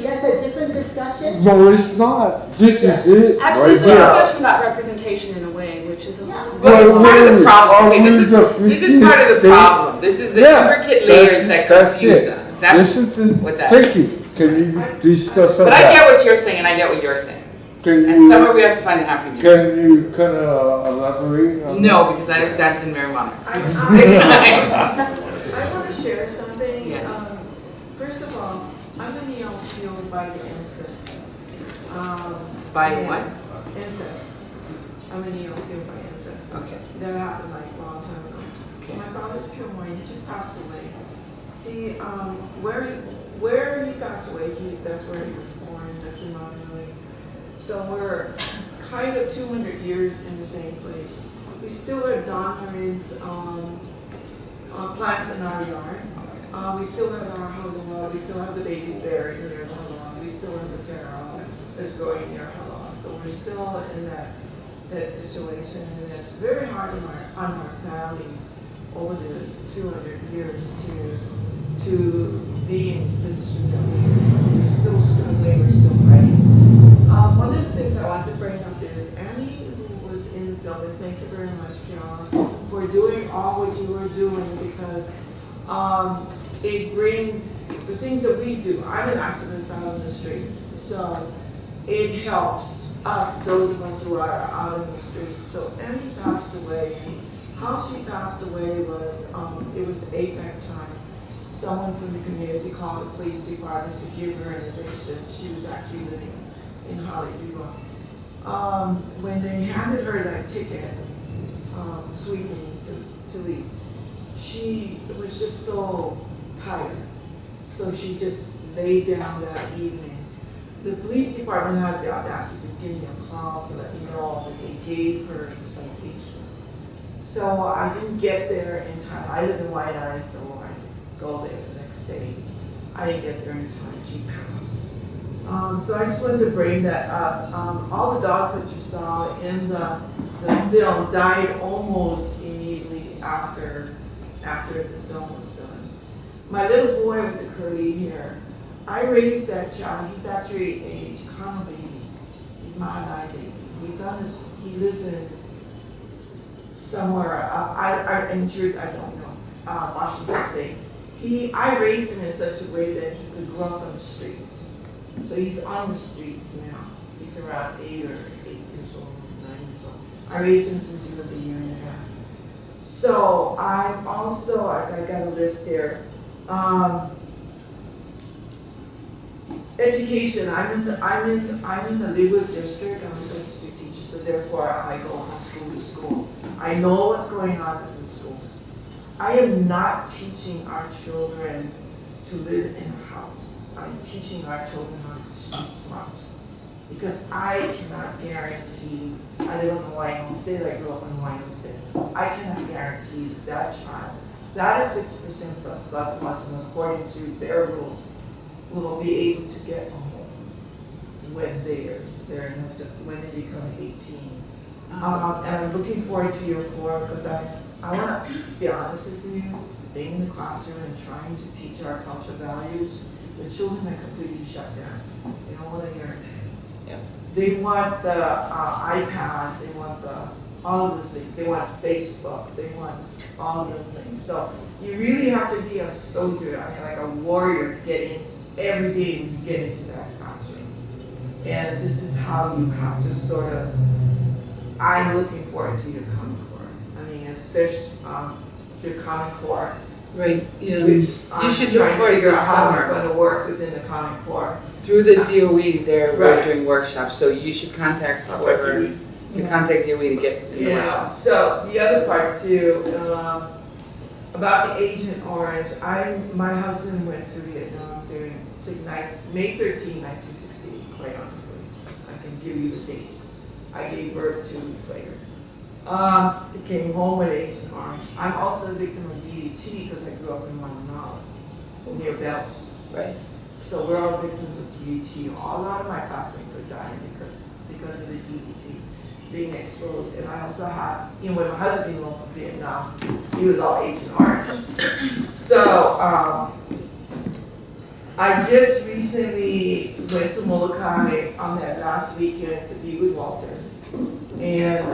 that's a different discussion. No, it's not. This is it. Actually, right it's a here. discussion about representation in a way, which is a Yeah. Well, it's part of the problem. Are Okay, we this is the part of the 50th problem. This is the Yeah, intricate layers that that's confuse it. us. That's Listen to, what that thank is. you. Can you discuss on But I that? get what you're saying, and I get what you're saying. Can And you, somewhere we have to find a happy medium. can you kind of elaborate on No, because I don't dance in marijuana. I want to share something. Yes. First of all, I'm a neo-feel by incest. By and- what? Incest. I'm a neo-feel by incest. Okay. That happened like a long time ago. Okay. My father's pure Hawaiian, he just passed away. He, where he passed away, that's where he was born, that's in Maui. So we're kind of 200 years in the same place. We still have donorids, plants in our yard. We still have our hula, we still have the babies buried near the hula, we still have the taro that's growing near hula. So we're still in that situation, and it's very hard on our family over the 200 years to be in the position that we're still struggling, we're still fighting. One of the things I want to bring up is Annie, who was in the film, and thank you very much, Kiara, for doing all what you were doing, because it brings the things that we do. I'm an activist out on the streets, so it helps us, those of us who are out in the streets. So Annie passed away, and how she passed away was, it was APEC time. Someone from the community called the police department to give her an eviction. She was actually living in Hollywood. When they handed her that ticket, sweeping to leave. She was just so tired, so she just laid down that evening. The police department had the audacity to give me a call to let me know that they gave her a citation. So I didn't get there in time. I live in White Eye, so I go there the next day. I didn't get there in time. She passed. So I just wanted to bring that up. All the dogs that you saw in the film died almost immediately after the film was done. My little boy with the curly hair, I raised that child. He's actually a Chicano baby. He's my Eye baby. He lives in somewhere, in truth, I don't know, Washington State. I raised him in such a way that he could grow up on the streets. So he's on the streets now. He's around 8 years old, 9 years old. I raised him since he was a year and a half. So I'm also, I got a list there. Education. I'm in the Leawood district. I'm a substitute teacher, so therefore I go from school to school. I know what's going on in the schools. I am not teaching our children to live in a house. I'm teaching our children how to street smart. Because I cannot guarantee, I live on the Hawaiian homestead, I grew up on the Hawaiian homestead. I cannot guarantee that child, that is 50% plus Black quantum according to their rules, will be able to get a home when they become 18. And I'm looking forward to your report because I want to be honest with you, being in the classroom and trying to teach our cultural values, the children are completely shut down. They don't want to hear it. Yep. They want the iPad, they want all of those things. They want Facebook, they want all of those things. So you really have to be a soldier, like a warrior to get in every day when you get into that classroom. And this is how you have to sort of, I'm looking forward to your Common Core. I mean, especially your Common Core. Right, yeah. Which You should look for it this how it's summer. going to work within the Common Core. Through the DOE, we're Right. doing workshops, so you should contact whoever, to contact DOE to get in the Yeah, workshop. so the other part too, about the Agent Orange, my husband went to Vietnam during May 13, 1968, quite honestly. I can give you the date. I gave birth 2 weeks later. He came home with Agent Orange. I'm also a victim of DDT because I grew up in Wananawa, near Bells. Right. So we're all victims of DDT. A lot of my classmates are dying because of the DDT, being exposed. And I also have, when my husband came home from Vietnam, he was all Agent Orange. So I just recently went to Molokai on that last weekend to be with Walter. And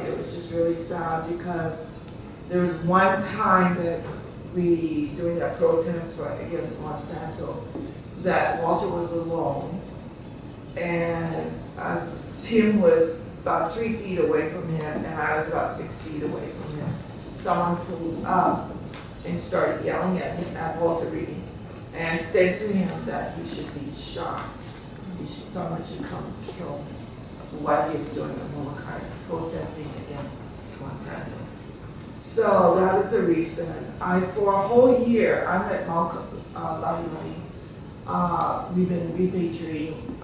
it was just really sad because there was one time that during that protest against Monsanto, that Walter was alone. And Tim was about 3 feet away from him, and I was about 6 feet away from him. Someone pulled up and started yelling at Walter Reed and said to him that he should be shot. Someone should come kill him for what he was doing in Molokai, protesting against Monsanto. So that is the reason. For a whole year, I'm at Mount Lailani. We've been repatriating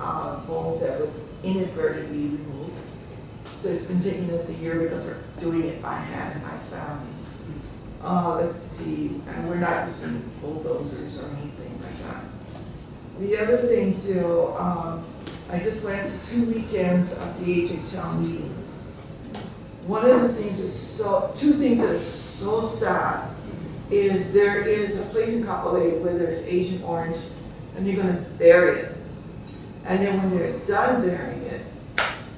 bones that was inadvertently removed. So it's been taking us a year because we're doing it by hand and by family. Let's see, and we're not using bulldozers or anything like that. The other thing too, I just went to 2 weekends of the HHL meetings. One of the things two things that are so sad is there is a place in Kapolei where there's Agent Orange and you're gonna bury it. And then when they're done burying it,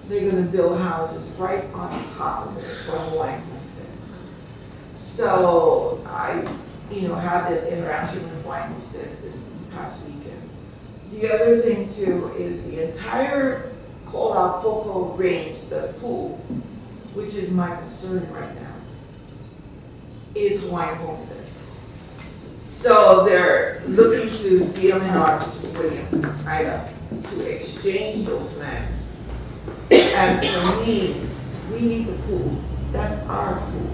they're gonna build houses right on top of it for Hawaiian homestead. So I, had that interaction with Hawaiian homestead this past weekend. The other thing too is the entire Ko'olapoko range, the pool, which is my concern right now, is Hawaiian homestead. So they're looking to DLNR, which is William, to exchange those lands. And for me, we need the pool. That's our pool.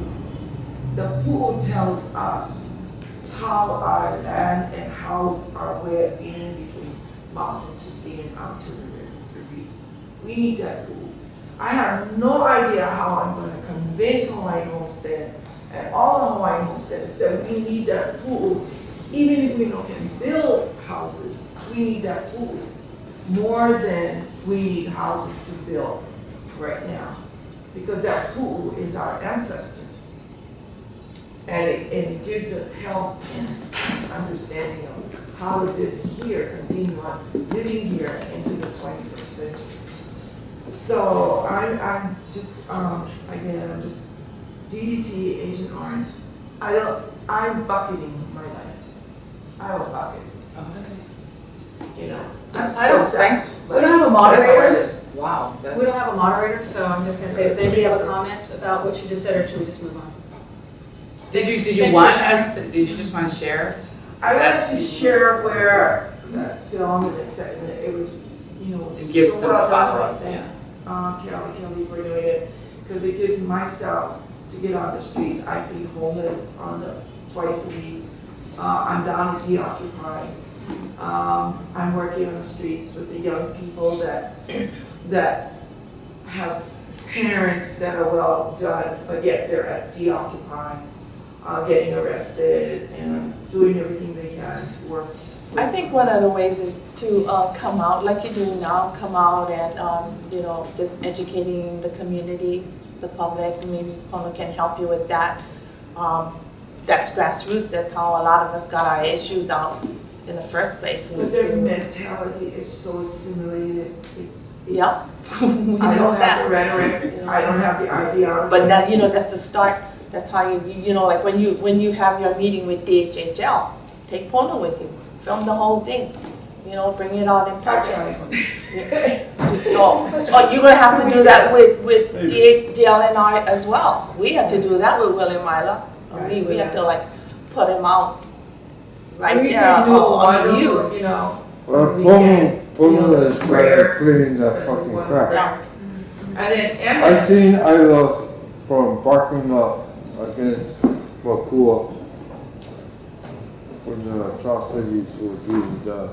The pool tells us how our land and how our way of being between mountain to sea and out to the reefs. We need that pool. I have no idea how I'm going to convince Hawaiian Homestead and all the Hawaiian homesteaders that we need that pool. Even if we don't can build houses, we need that pool more than we need houses to build right now. Because that pool is our ancestors. And it gives us help and understanding of how to live here, continue on living here into the 21st century. So I'm just, again, I'm just DDT, Agent Orange. I'm bucketing my life. I will bucket. You know, I don't sad. We don't have a moderator. Wow. We don't have a moderator, so I'm just gonna say, does anybody have a comment about what she just said, or should we just move on? Did you Thanks want for us to, did you just want to share? I wanted to share where that film and it was, you know, It gives so some well done, follow-up, I think. yeah. Kelly for doing it, because it gives myself to get on the streets. I feed homeless twice a week. I'm down to deoccupy. I'm working on the streets with the young people that have parents that are well done, but yet they're at deoccupying, getting arrested and doing everything they can to work. I think one of the ways is to come out, like you're doing now, come out and, you know, just educating the community, the public, maybe someone can help you with that. That's grassroots, that's how a lot of us got our issues out in the first place. But their mentality is so assimilated, Yep. I don't have the rhetoric, I don't have the ideology. But that, you know, that's the start. That's how you know, like when you have your meeting with DHHL, take Pono with you, film the whole thing, you know, bring it out in public. Oh, you're gonna have to do that with DLNI as well. We had to do that with William Myler. We had to like put him out right there on the news. You know. Well, Pono is trying to clean the fucking crap. Yeah. And then I seen Isla from barking up against Wakua when the atrocities were being done,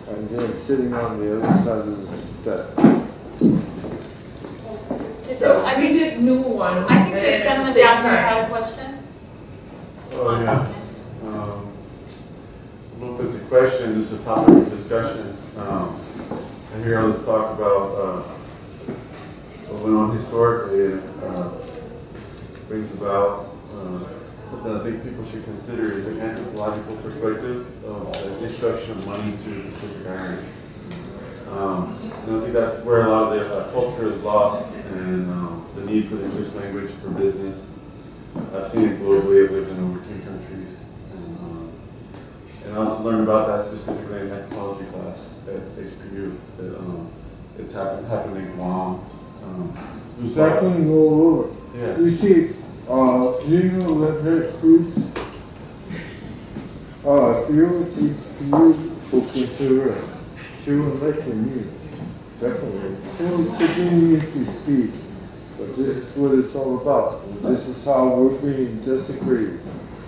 and then sitting on the other side of the steps. So we did new one. I think this gentleman down here had a question. Oh, yeah. I don't know if it's a question, this is a topic of discussion. I hear all this talk about what went on historically, and brings about something I think people should consider is an anthropological perspective of the destruction of money to the Pacific Islands. And I think that's where a lot of the culture is lost, and the need for the English language for business. I've seen it globally. I've lived in over 10 countries. And I also learned about that specifically in anthropology class at HPU. That it's happened in Guam. It's happening all over. Yeah. You see, you know Redhead Cruz? If you look into her, she will like the news. Definitely. She will continue to speak. But this is what it's all about. This is how we're being desecrated.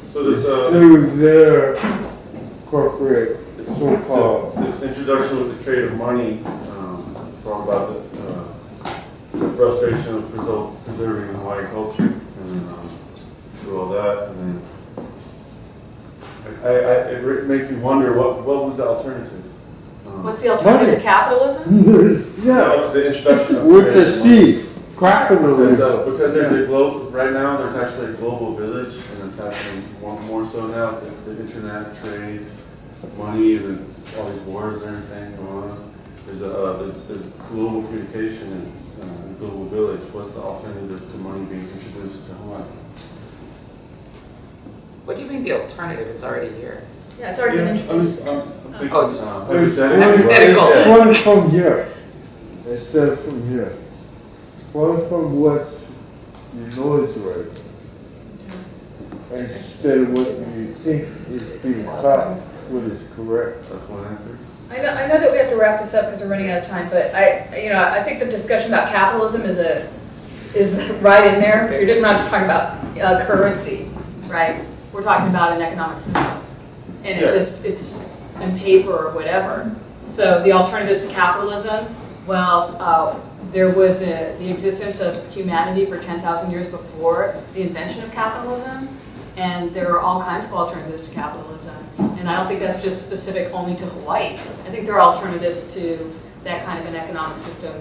So this through their corporate so-called. This introduction with the trade of money, talk about the frustration of preserving Hawaiian culture, and through all that, and then it makes me wonder what was the alternative. What's the alternative to capitalism? Yeah. The introduction of with the C, capitalism. Because there's a global, right now there's actually a global village, and it's happening more so now. The internet, trade, money, and then all these wars and everything going on. There's global communication and global village. What's the alternative to money being introduced to Hawaii? What do you mean the alternative? It's already here. Yeah, it's already been introduced. Hypothetical. One from here, instead of from here. One from what you know is right. Instead of what you think is being taught, what is correct. That's one answer. I know that we have to wrap this up because we're running out of time, but I think the discussion about capitalism is is right in there. We're not just talking about currency, right? We're talking about an economic system. And it's in paper or whatever. So the alternatives to capitalism, well, there was the existence of humanity for 10,000 years before the invention of capitalism, and there are all kinds of alternatives to capitalism. And I don't think that's just specific only to Hawaii. I think there are alternatives to that kind of an economic system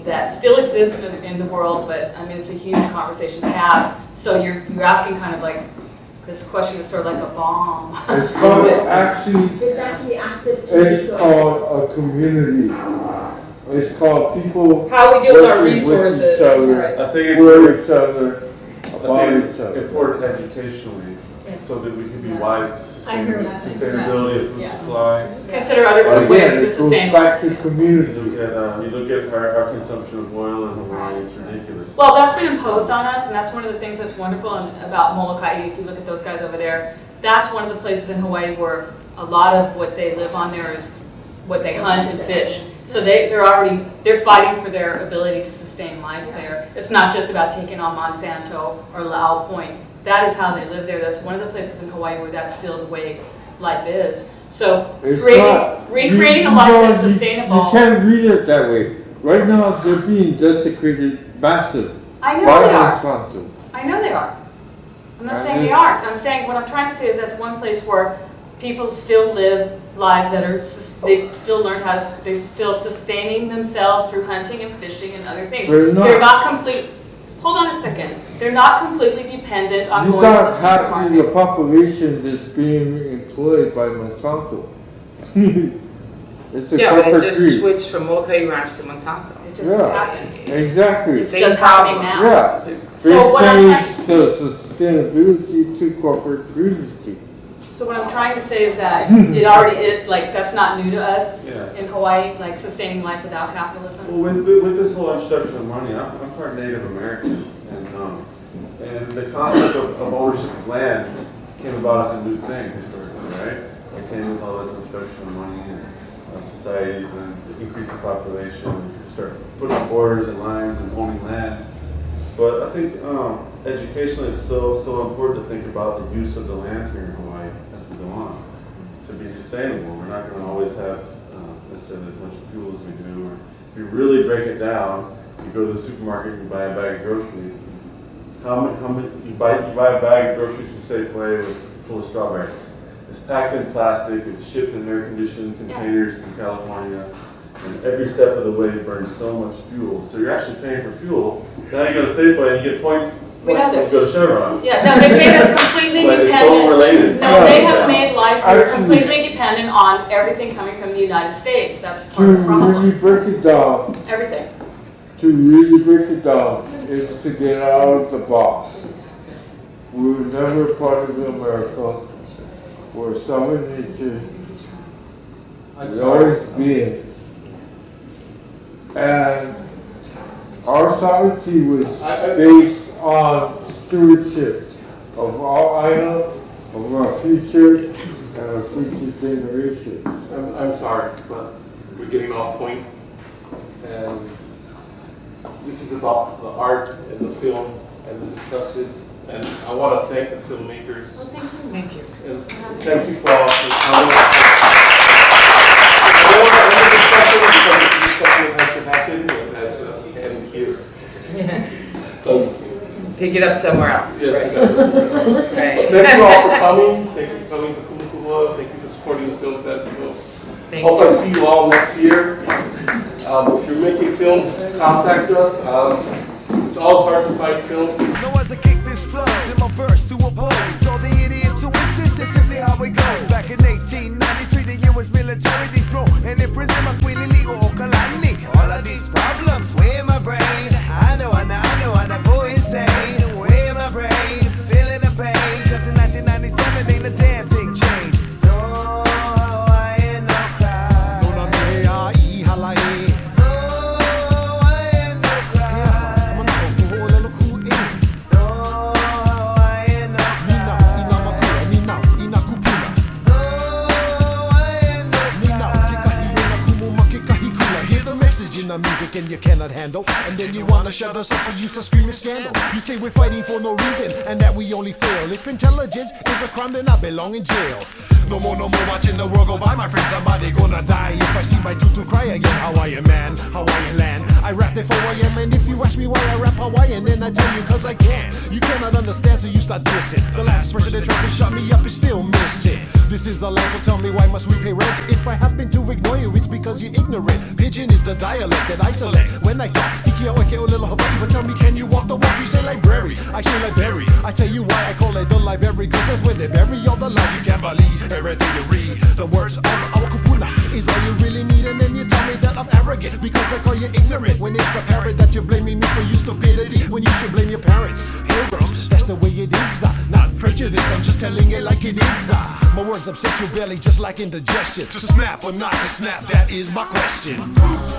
that still exist in the world, but I mean, it's a huge conversation to have. So you're asking kind of like, this question is sort of like a bomb. It's called actually, It's actually access to it's resources. called a community. It's called people How we deal with our working with resources. each other, Right. I think for each other, I about think each it's other. important educationally, so that we can be wise to I hear what you're saying. sustainability of food Yes. supply. Consider other Again, ways to it goes sustain back to life. community. You look at our consumption of oil in Hawaii, it's ridiculous. Well, that's been imposed on us, and that's one of the things that's wonderful about Molokai. If you look at those guys over there, that's one of the places in Hawaii where a lot of what they live on there is what they hunt and fish. So they're fighting for their ability to sustain life there. It's not just about taking on Monsanto or Lau Point. That is how they live there. That's one of the places in Hawaii where that's still the way life is. So recreating a life that's sustainable. You can't read it that way. Right now, they're being desecrated massive. I know by they are. Monsanto. I know they are. I'm not And saying they it's- aren't. I'm saying what I'm trying to say is that's one place where people still live lives that are they're still sustaining themselves through hunting and fishing and other things. They're not. complete. Hold on a second. They're not completely dependent on You going to the got half of the supermarket. population that's being employed by Monsanto. It's a Yeah, but it corporate just greed. switched from Molokai Ranch to Monsanto. It just Yeah. happened. Exactly. It's just happening now. Yeah. So They what I'm changed the sustainability to corporate greed. So what I'm trying to say is that that's not new to us Yeah. in Hawaii, like sustaining life without capitalism. Well, with this whole introduction of money, I'm part Native American, and the concept of ownership of land came about as a new thing historically, right? It came with all this introduction of money and societies and the increase in population, start putting up borders and lines and owning land. But I think educationally it's so important to think about the use of the land here in Hawaii as we go on to be sustainable. We're not going to always have necessarily as much fuel as we do. Or if you really break it down, you go to the supermarket and you buy a bag of groceries. How many you buy a bag of groceries from Safeway full of strawberries. It's packed in plastic. It's shipped in air-conditioned containers from California. And every step of the way burns so much fuel. So you're actually paying for fuel. Now you go to Safeway and you get points. We know this. Go to Chevron. Yeah, no, they've made us completely But it's dependent. so related. No, they have made life we're Actually- completely dependent on everything coming from the United States. That's To part of the really problem. break it down, Everything. is to get out of the box. We were never part of America. We're Southern nature. We've always been. And our sovereignty was based on stewardship of our island, of our future, and our future generations. I'm sorry, but we're getting off point. And this is about the art and the film and the discussion. And I want to thank the filmmakers. Thank you. And thank you for all for coming. I don't want to end the discussion because the discussion has to happen. It has to end here. Because Pick it up somewhere else. yes, Right. we got this. Right. Thank you all for coming. Thank you for coming to Kumukua. Thank you for supporting the film festival. Thank Hope you. I see you all next year. If you're making films, contact us. It's always hard to find films. No as I kick this flows in my verse to oppose all the idiots who insist it's simply how it goes. Back in 1893, the year was military dethroned, and in prison, Makwilili or Okalani. All of these problems, way in my brain. I know, I go insane. Way in my brain, feeling the pain. Cause in 1997, ain't a damn thing changed. No, I ain't no cry. No, I ain't no cry. No, I ain't no cry. music and you cannot handle. And then you wanna shut us up so you start screaming scandal. You say we're fighting for no reason and that we only fail. If intelligence is a crime, then I belong in jail. No more watching the world go by, my friend. Somebody gonna die if I see my tutu cry again. Hawaiian man, Hawaiian land. I rap there for I am, and if you ask me why I rap Hawaiian, then I tell you cause I can. You cannot understand, so you start dissing. The last person that tried to shut me up is still missing. This is the land, so tell me why must we pay rent? If I happen to ignore you, it's because you're ignorant. Pidgin is the dialect that I select when I talk. Ikia oike o little Hawaii, but tell me, can you walk the walk? You say library, I say library. I tell you why I call it the library, cause that's where they bury all the lies you can't believe. Everything you read, the words of our kupuna is all you really need, and then you tell me that I'm arrogant because I call you ignorant. When it's apparent that you're blaming me for your stupidity, when you should blame your parents. Pilgrims, that's the way it is, not prejudice, I'm just telling it like it is. My words upset your belly just like indigestion. To snap or not to snap, that is my question.